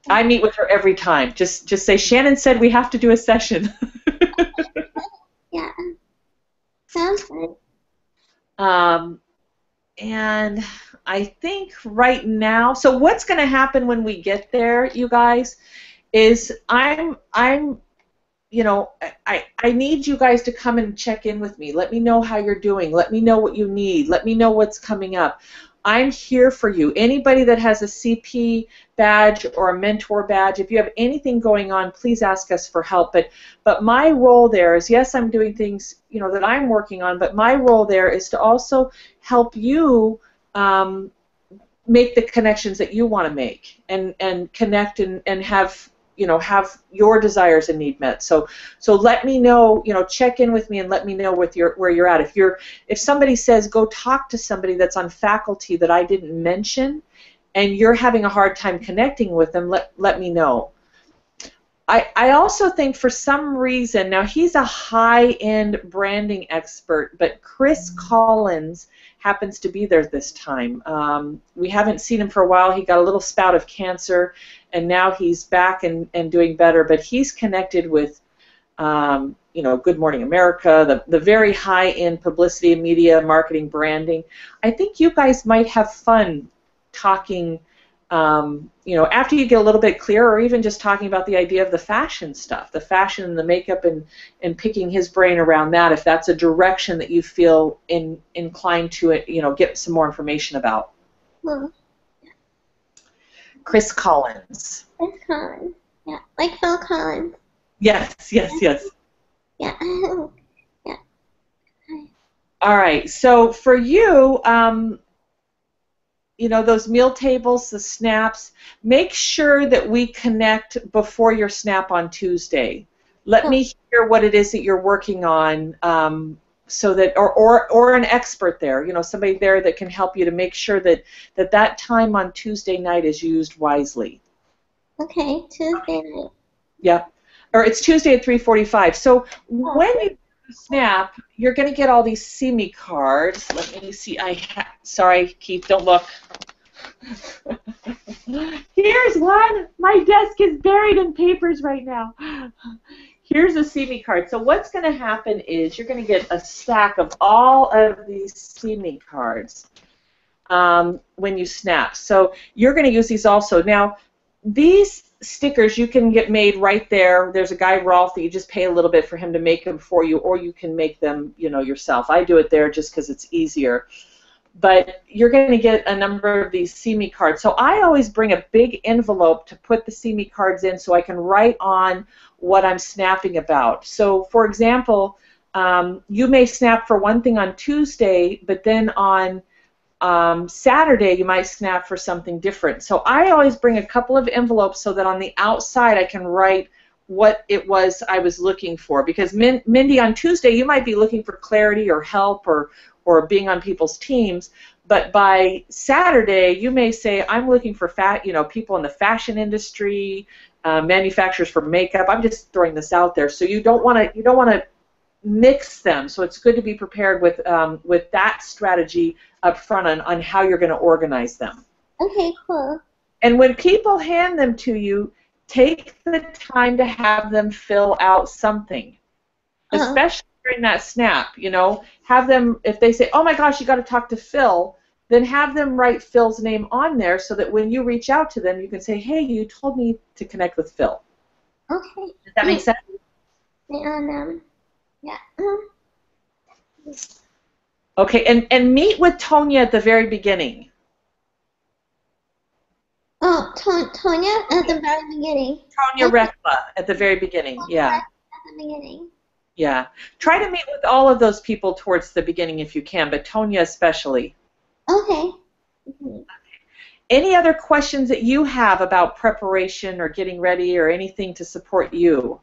I meet with her every time. Just say, Shannon said we have to do a session. Yeah. Sounds good. And I think right now, so what's going to happen when we get there, you guys, is I need you guys to come and check in with me. Let me know how you're doing. Let me know what you need. Let me know what's coming up. I'm here for you. Anybody that has a CP badge or a mentor badge, if you have anything going on, please ask us for help. But my role there is, yes, I'm doing things that I'm working on, but my role there is to also help you make the connections that you want to make and connect and have your desires and need met. So let me know, check in with me and let me know where you're at. If somebody says go talk to somebody that's on faculty that I didn't mention, and you're having a hard time connecting with them, let me know. I also think for some reason, now he's a high-end branding expert, but Chris Collins happens to be there this time. We haven't seen him for a while. He got a little spout of cancer, and now he's back and doing better, but he's connected with you know, Good Morning America, the very high-end publicity, media, marketing, branding. I think you guys might have fun talking, you know, after you get a little bit clearer, or even just talking about the idea of the fashion stuff, the fashion and the makeup, and picking his brain around that, if that's a direction that you feel inclined to, you know, get some more information about. Well, Chris Collins. Chris Collins. Yeah, like Phil Collins. Yes, yes, yes. Yeah. Yeah. All right, so for you, you know, those meal tables, the snaps, make sure that we connect before your snap on Tuesday. Let me hear what it is that you're working on, so that, or an expert there, you know, somebody there that can help you to make sure that time on Tuesday night is used wisely. Okay, Tuesday night. Yep. Or it's Tuesday at 3:45. So when you snap, you're going to get all these See Me cards. Let me see. Sorry, Keith, don't look. Here's one. My desk is buried in papers right now. Here's a See Me card. So what's going to happen is you're going to get a stack of all of these See Me cards when you snap. So you're going to use these also. Now, these stickers you can get made right there. There's a guy, Rolf, that you just pay a little bit for him to make them for you, or you can make them, you know, yourself. I do it there just because it's easier. But you're going to get a number of these See Me cards. So I always bring a big envelope to put the See Me cards in so I can write on what I'm snapping about. So, for example, you may snap for one thing on Tuesday, but then on Saturday you might snap for something different. So I always bring a couple of envelopes so that on the outside I can write what it was I was looking for. Because Mindy, on Tuesday you might be looking for clarity or help or being on people's teams, but by Saturday you may say, I'm looking for people in the fashion industry, manufacturers for makeup. I'm just throwing this out there. So you don't want to mix them. So it's good to be prepared with that strategy up front on how you're going to organize them. Okay, cool. And when people hand them to you, take the time to have them fill out something, especially during that snap. You know, have them, if they say, oh my gosh, you got to talk to Phil, then have them write Phil's name on there so that when you reach out to them, you can say, hey, you told me to connect with Phil. Okay. Does that make sense? Yeah. Okay, and meet with Tonya at the very beginning. Oh, Tonya at the very beginning. Tonya Rekla at the very beginning, yeah. At the beginning. Yeah. Try to meet with all of those people towards the beginning if you can, but Tonya especially. Okay. Any other questions that you have about preparation or getting ready or anything to support you?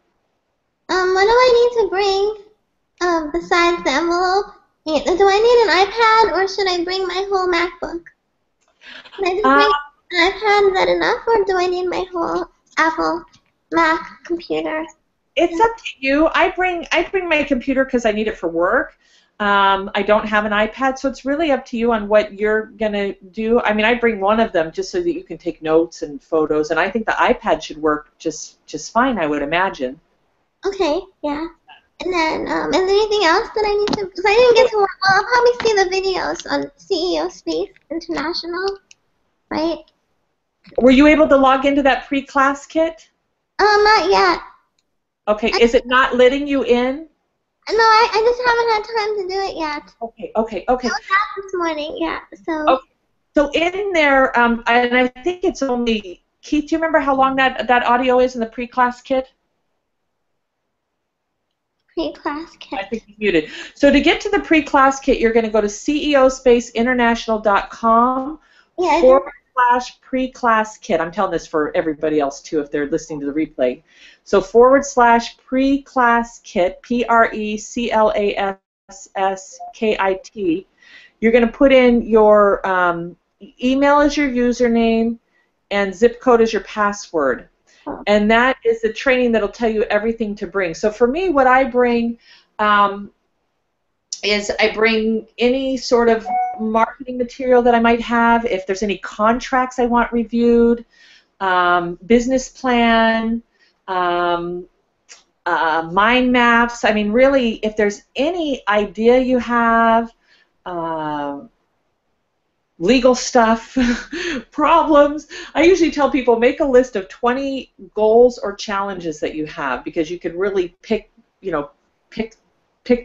What do I need to bring besides the envelope? Do I need an iPad or should I bring my whole MacBook? Can I just bring an iPad? Is that enough, or do I need my whole Apple Mac computer? It's up to you. I bring my computer because I need it for work. I don't have an iPad, so it's really up to you on what you're going to do. I mean, I bring one of them just so that you can take notes and photos, and I think the iPad should work just fine, I would imagine. Okay, yeah. And then, is there anything else that I need to, because I didn't get to, well, I'll probably see the videos on CEOSpace International, right? Were you able to log into that pre-class kit? Not yet. Okay, is it not letting you in? No, I just haven't had time to do it yet. Okay. I was out this morning, yeah, so. Okay. So in there, and I think it's only, Keith, do you remember how long that audio is in the pre-class kit? Pre-class kit. I think he's muted. So to get to the pre-class kit, you're going to go to CEOSpaceInternational.com /pre-class kit. I'm telling this for everybody else too if they're listening to the replay. So /pre-class kit, PRECLASSKIT. You're going to put in your email is your username, and zip code is your password. And that is the training that'll tell you everything to bring. So for me, what I bring is I bring any sort of marketing material that I might have, if there's any contracts I want reviewed, business plan, mind maps. I mean, really, if there's any idea you have, legal stuff, problems. I usually tell people, make a list of 20 goals or challenges that you have, because you could really pick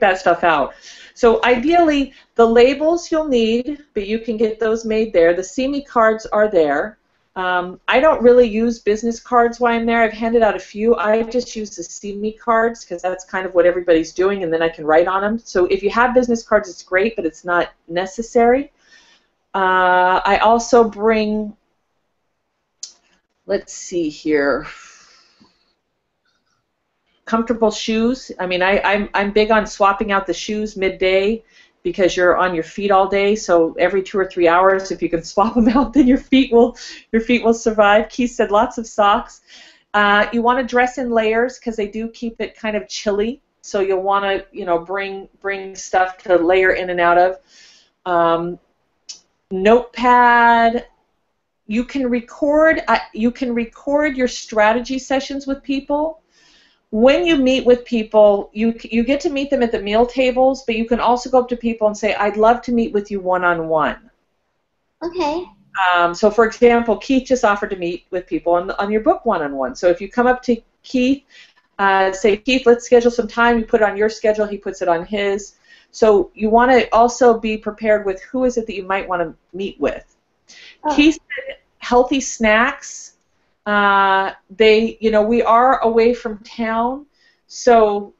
that stuff out. So ideally, the labels you'll need, but you can get those made there. The See Me cards are there. I don't really use business cards while I'm there. I've handed out a few. I just use the See Me cards because that's kind of what everybody's doing, and then I can write on them. So if you have business cards, it's great, but it's not necessary. I also bring, let's see here, comfortable shoes. I mean, I'm big on swapping out the shoes midday because you're on your feet all day. So every 2 or 3 hours, if you can swap them out, then your feet will survive. Keith said lots of socks. You want to dress in layers because they do keep it kind of chilly. So you'll want to bring stuff to layer in and out of. Notepad. You can record your strategy sessions with people. When you meet with people, you get to meet them at the meal tables, but you can also go up to people and say, I'd love to meet with you one-on-one. Okay. So for example, Keith just offered to meet with people on your book one-on-one. So if you come up to Keith, say, Keith, let's schedule some time, you put it on your schedule, he puts it on his. So you want to also be prepared with who is it that you might want to meet with. Oh. Keith said healthy snacks. We are away from town, so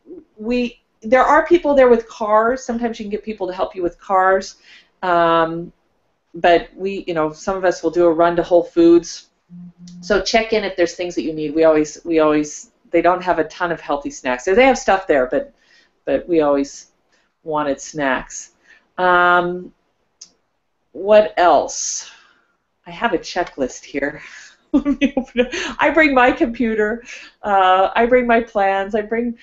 there are people there with cars. Sometimes you can get people to help you with cars, but some of us will do a run to Whole Foods. So check in if there's things that you need. They don't have a ton of healthy snacks. They have stuff there, but we always wanted snacks. What else? I have a checklist here. Let me open it. I bring my computer. I bring my plans. I bring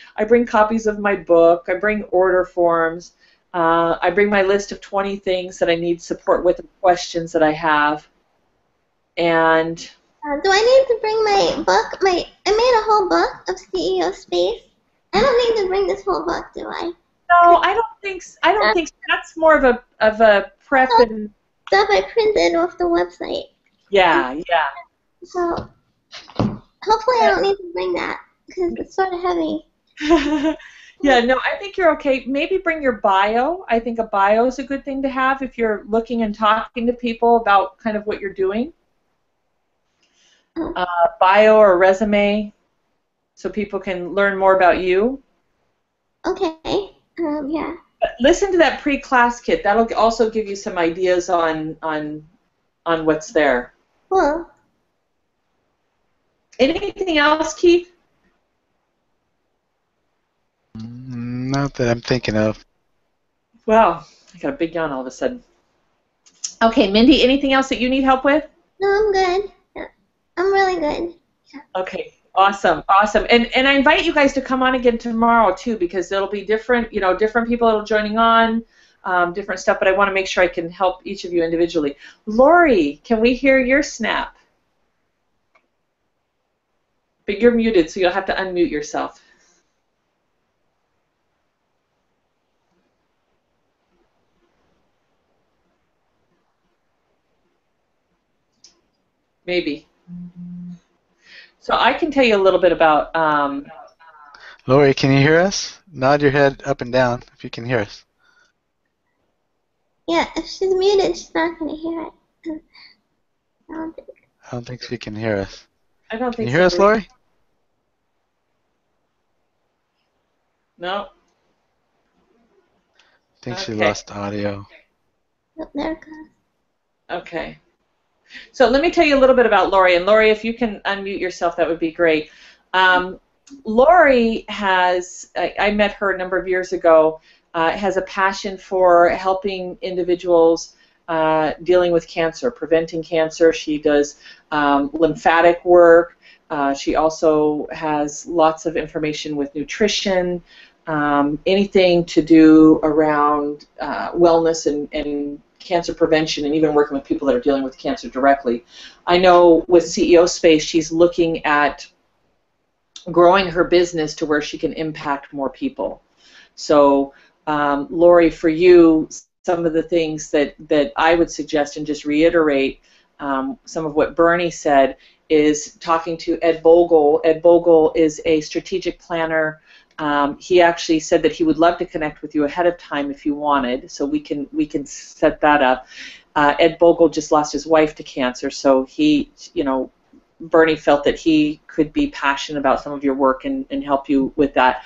copies of my book. I bring order forms. I bring my list of 20 things that I need support with, and questions that I have. And do I need to bring my book? I made a whole book of CEOSpace. I don't need to bring this whole book, do I? no, I don't think so. That's more of a prep and Stuff I printed off the website. yeah. So hopefully I don't need to bring that because it's sort of heavy. Yeah, no, I think you're okay. Maybe bring your bio. I think a bio is a good thing to have if you're looking and talking to people about kind of what you're doing. Bio or resume, so people can learn more about you. Okay. Yeah. But listen to that pre-class kit. That'll also give you some ideas on what's there. Cool. Anything else, Keith? Not that I'm thinking of. Wow, I got a big yawn all of a sudden. Okay, Mindy, anything else that you need help with? No, I'm good. Yeah. I'm really good. Yeah. Okay, awesome. And I invite you guys to come on again tomorrow too, because there'll be different people that'll joining on, different stuff. But I want to make sure I can help each of you individually. Lori, can we hear your snap? But you're muted, so you'll have to unmute yourself. Maybe. So I can tell you a little bit about... Lori, can you hear us? Nod your head up and down if you can hear us. Yeah, if she's muted, she's not going to hear it. I don't think she can hear us. I don't Can think you hear us, Lori? No. I think she Okay. lost audio. Oh, there it goes. Okay. So let me tell you a little bit about Lori. And Lori, if you can unmute yourself, that would be great. Lori has, I met her a number of years ago, has a passion for helping individuals dealing with cancer, preventing cancer. She does lymphatic work. She also has lots of information with nutrition, anything to do around wellness and cancer prevention, and even working with people that are dealing with cancer directly. I know with CEOSpace, she's looking at growing her business to where she can impact more people. So, Lori, for you, some of the things that I would suggest, and just reiterate some of what Bernie said, is talking to Ed Bogle. Ed Bogle is a strategic planner. He actually said that he would love to connect with you ahead of time if you wanted, so we can set that up. Ed Bogle just lost his wife to cancer, so he, Bernie felt that he could be passionate about some of your work and help you with that.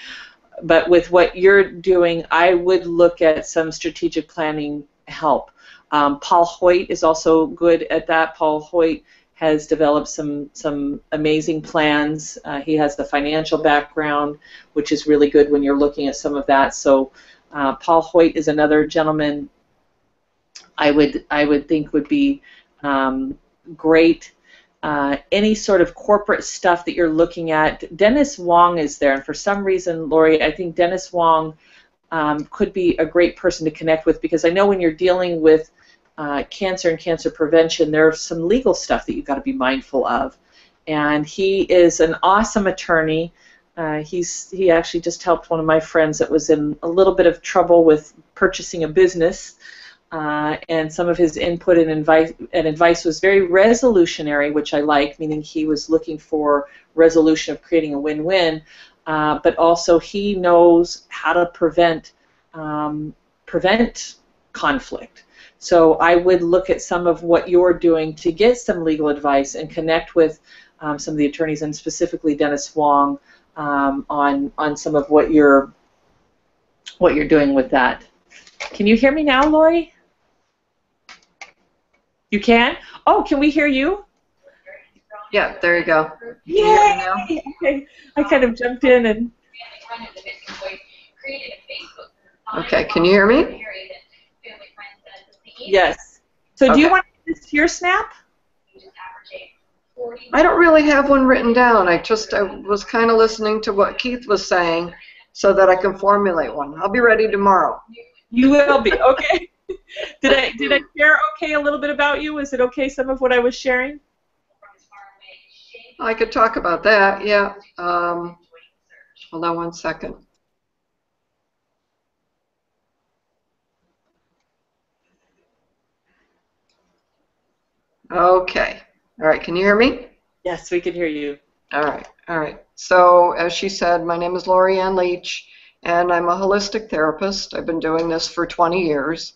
But with what you're doing, I would look at some strategic planning help. Paul Hoyt is also good at that. Paul Hoyt has developed some amazing plans. He has the financial background, which is really good when you're looking at some of that. So Paul Hoyt is another gentleman I would think would be great. Any sort of corporate stuff that you're looking at. Dennis Wong is there, and for some reason, Lori, I think Dennis Wong could be a great person to connect with, because I know when you're dealing with cancer and cancer prevention, there's some legal stuff that you've got to be mindful of. And he is an awesome attorney. He actually just helped one of my friends that was in a little bit of trouble with purchasing a business. And some of his input and advice was very resolutionary, which I like, meaning he was looking for resolution of creating a win-win, but also he knows how to prevent conflict. So I would look at some of what you're doing to get some legal advice and connect with some of the attorneys, and specifically Dennis Wong, on some of what you're doing with that. Can you hear me now, Lori? You can? Oh, can we hear you? Yeah, there you go. Yay! Okay. I kind of jumped in and... Okay, can you hear me? Yes. So Okay. do you want to use your snap? I don't really have one written down. I was kind of listening to what Keith was saying so that I can formulate one. I'll be ready tomorrow. You will be, okay. Did I share okay a little bit about you? Is it okay, some of what I was sharing? I could talk about that, yeah. Hold on one second. Okay. All right, can you hear me? Yes, we can hear you. All right, all right. So, as she said, my name is Lori Ann Leach, and I'm a holistic therapist. I've been doing this for 20 years.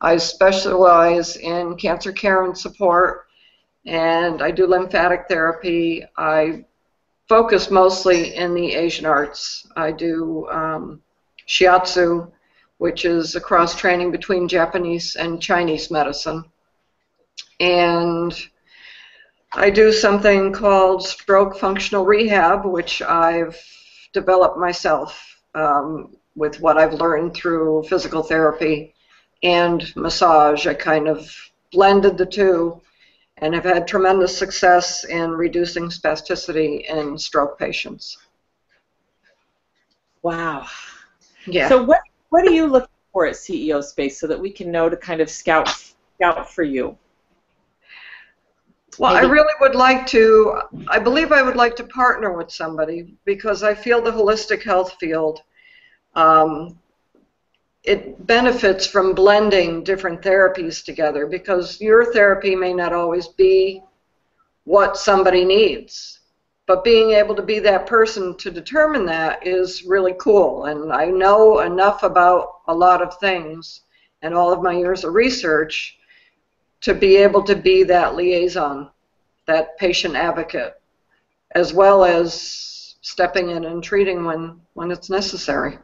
I specialize in cancer care and support, and I do lymphatic therapy. I focus mostly in the Asian arts. I do shiatsu, which is a cross-training between Japanese and Chinese medicine. And I do something called stroke functional rehab, which I've developed myself with what I've learned through physical therapy and massage. I kind of blended the two and have had tremendous success in reducing spasticity in stroke patients. Wow. Yeah. So what are you looking for at CEOSpace so that we can know to kind of scout for you? Well, I really would like to, I believe I would like to partner with somebody, because I feel the holistic health field, it benefits from blending different therapies together, because your therapy may not always be what somebody needs. But being able to be that person to determine that is really cool. And I know enough about a lot of things and all of my years of research to be able to be that liaison, that patient advocate, as well as stepping in and treating when it's necessary.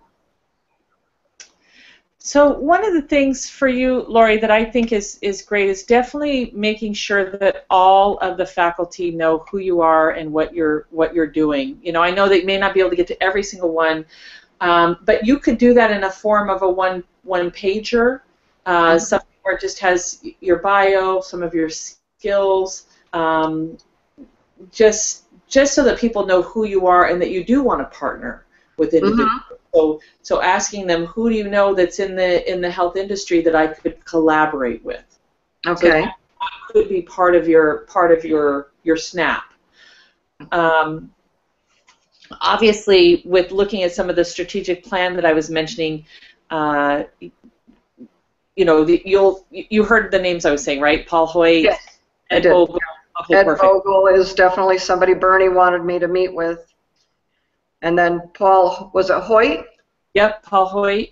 So one of the things for you, Lori, that I think is great is definitely making sure that all of the faculty know who you are and what you're doing. You know, I know that you may not be able to get to every single one, but you could do that in a form of a one pager, something where it just has your bio, some of your skills, just so that people know who you are and that you do want to partner with individuals. So asking them, who do you know that's in the health industry that I could collaborate with? Okay. So that could be part of your SNAP. Obviously, with looking at some of the strategic plan that I was mentioning, you know, you heard the names I was saying, right? Paul Hoyt, Yes, Ed Vogel. Okay, Ed perfect. Vogel is definitely somebody Bernie wanted me to meet with. And then Paul, was it Hoyt? Yep, Paul Hoyt.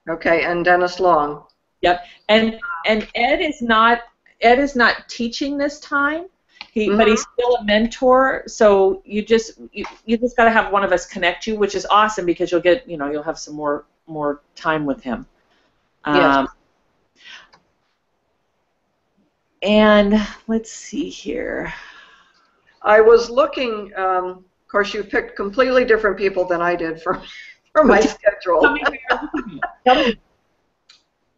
Okay, and Dennis Long. Yep, and Ed is not teaching this time. But he's still a mentor. So you just got to have one of us connect you, which is awesome because you'll have some more time with him. Yes. And let's see here. I was looking. Of course, you picked completely different people than I did for my schedule. Tell me.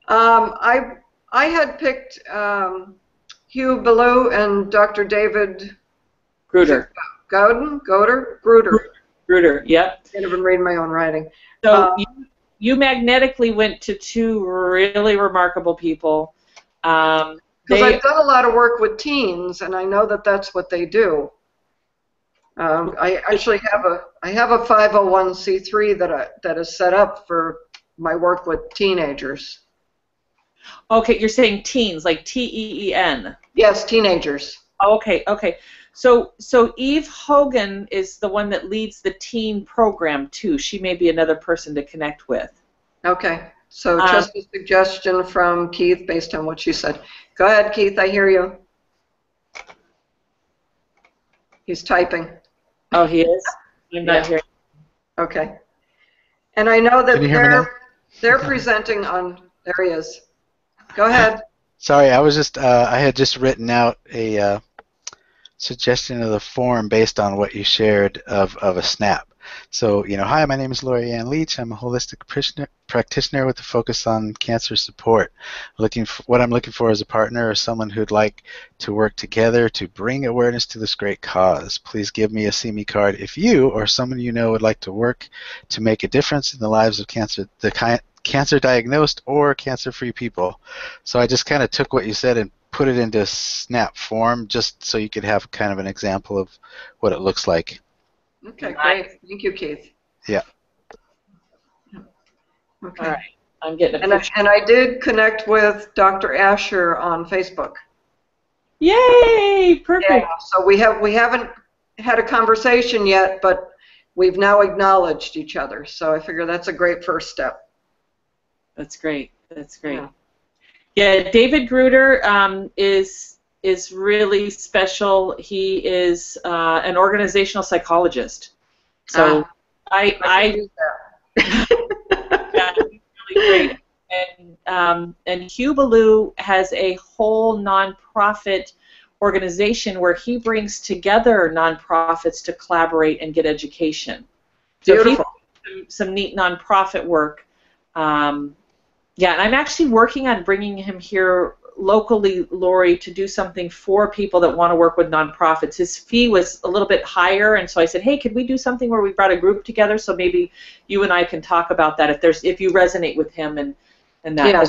I had picked Hugh Ballou and Dr. David Gruder. Gruder. Yep. Can't even read my own writing. So you magnetically went to two really remarkable people. Because I've done a lot of work with teens, and I know that that's what they do. I actually have a 501c3 that is set up for my work with teenagers. Okay, you're saying teens, like T-E-E-N. Yes, teenagers. Okay. So Eve Hogan is the one that leads the teen program too. She may be another person to connect with. Okay. So just a suggestion from Keith based on what she said. Go ahead, Keith. I hear you. He's typing. Oh, he is? I'm not hearing. Okay. And I know that Can you hear me now? they're presenting on. There he is. Go ahead. Sorry, I was just I had just written out a suggestion of the form based on what you shared of a SNAP. So, hi, my name is Lori Ann Leach. I'm a holistic practitioner with a focus on cancer support. What I'm looking for is a partner or someone who'd like to work together to bring awareness to this great cause. Please give me a See Me card if you or someone you know would like to work to make a difference in the lives of cancer diagnosed or cancer-free people. So I just kind of took what you said and put it into SNAP form just so you could have kind of an example of what it looks like. Okay, great. Thank you, Keith. Yeah. Okay. All right. I'm getting a picture. And I did connect with Dr. Asher on Facebook. Yay! Perfect. Yeah, so we haven't had a conversation yet, but we've now acknowledged each other. So I figure that's a great first step. That's great. Yeah, David Gruder is really special. He is an organizational psychologist. So I use that. yeah, he's really great. And Hugh Ballou has a whole nonprofit organization where he brings together nonprofits to collaborate and get education. So Beautiful. Some neat nonprofit work. Yeah, and I'm actually working on bringing him here locally, Lori, to do something for people that want to work with nonprofits. His fee was a little bit higher, and so I said, hey, could we do something where we brought a group together so maybe you and I can talk about that if you resonate with him and that. Yeah.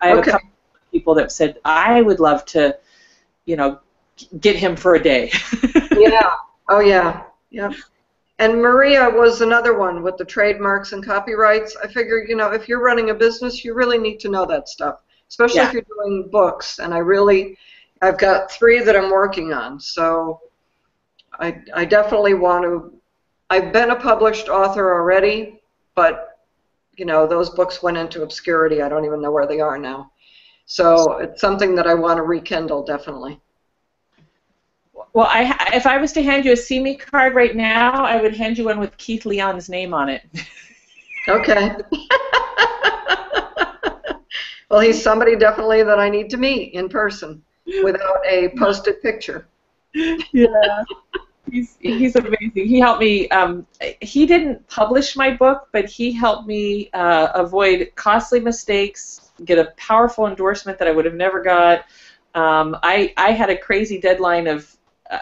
I have a couple of people that said, I would love to, get him for a day. Yeah. Oh, yeah. Yep. And Maria was another one with the trademarks and copyrights. I figure, if you're running a business, you really need to know that stuff, especially if you're doing books. And I've got 3 that I'm working on. So I definitely want to. I've been a published author already, but, those books went into obscurity. I don't even know where they are now. So it's something that I want to rekindle, definitely. Well, if I was to hand you a See Me card right now, I would hand you one with Keith Leon's name on it. Okay. Well, he's somebody definitely that I need to meet in person without a posted picture. Yeah. He's amazing. He helped me. He didn't publish my book, but he helped me avoid costly mistakes, get a powerful endorsement that I would have never got. I had a crazy deadline of,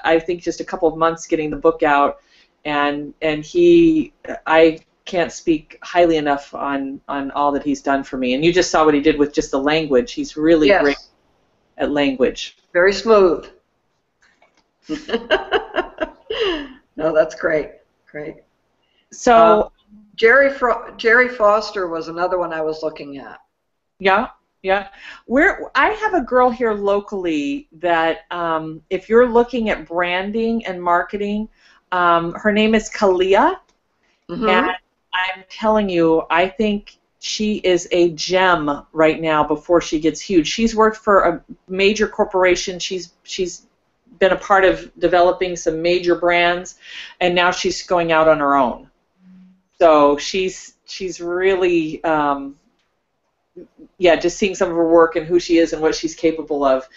I think, just a couple of months getting the book out, and I can't speak highly enough on all that he's done for me. And you just saw what he did with just the language. He's really great at language. Very smooth. No, that's great. Great. So Jerry Foster was another one I was looking at. Yeah. I have a girl here locally that if you're looking at branding and marketing, her name is Kalia, and I'm telling you, I think she is a gem right now before she gets huge. She's worked for a major corporation. She's been a part of developing some major brands, and now she's going out on her own. So she's really just seeing some of her work and who she is and what she's capable of.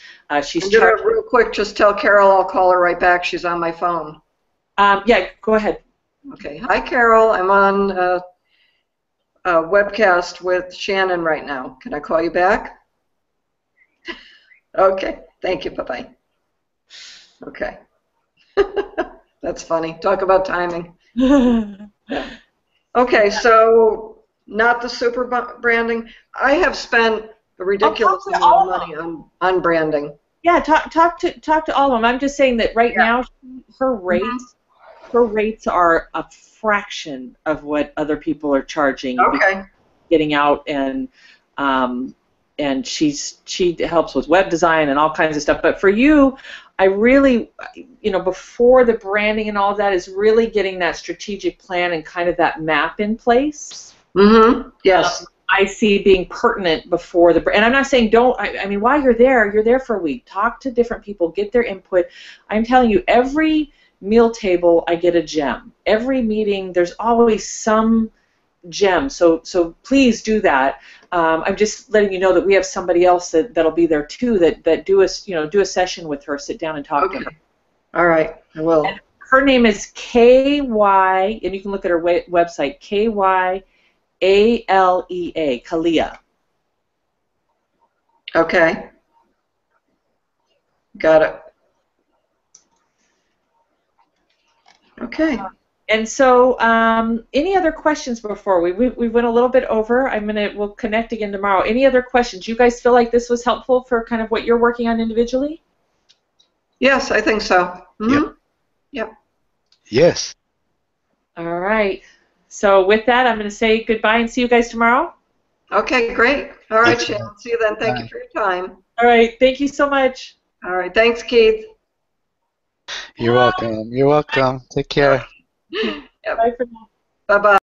She's I'm gonna real quick just tell Carol I'll call her right back. She's on my phone. Yeah, go ahead. Okay. Hi, Carol. I'm on a webcast with Shannon right now. Can I call you back? Okay. Thank you. Bye-bye. Okay. That's funny. Talk about timing. Okay, so not the super branding. I have spent a ridiculous amount of money on branding. Yeah, talk to all of them. I'm just saying that right now her rates are a fraction of what other people are charging. Okay. Getting out and she helps with web design and all kinds of stuff. But for you, I really, before the branding and all of that is really getting that strategic plan and kind of that map in place. Yes. I see being pertinent before and I'm not saying don't, I mean, while you're there for a week. Talk to different people, get their input. I'm telling you, every meal table I get a gem. Every meeting, there's always some gem. So please do that. I'm just letting you know that we have somebody else that'll be there too. That do a session with her. Sit down and talk to her. All right, I will. And her name is KY, and you can look at her website. KYALEA, Kalia. Okay. Got it. Okay. And so, any other questions before we went a little bit over? We'll connect again tomorrow. Any other questions? You guys feel like this was helpful for kind of what you're working on individually? Yes, I think so. Yep. Yes. All right. So with that, I'm going to say goodbye and see you guys tomorrow. Okay, great. All right, Shannon. See you then. Thank you for your time. All right. Thank you so much. All right. Thanks, Keith. You're welcome. You're welcome. Take care. Yep. Bye for now. Bye-bye.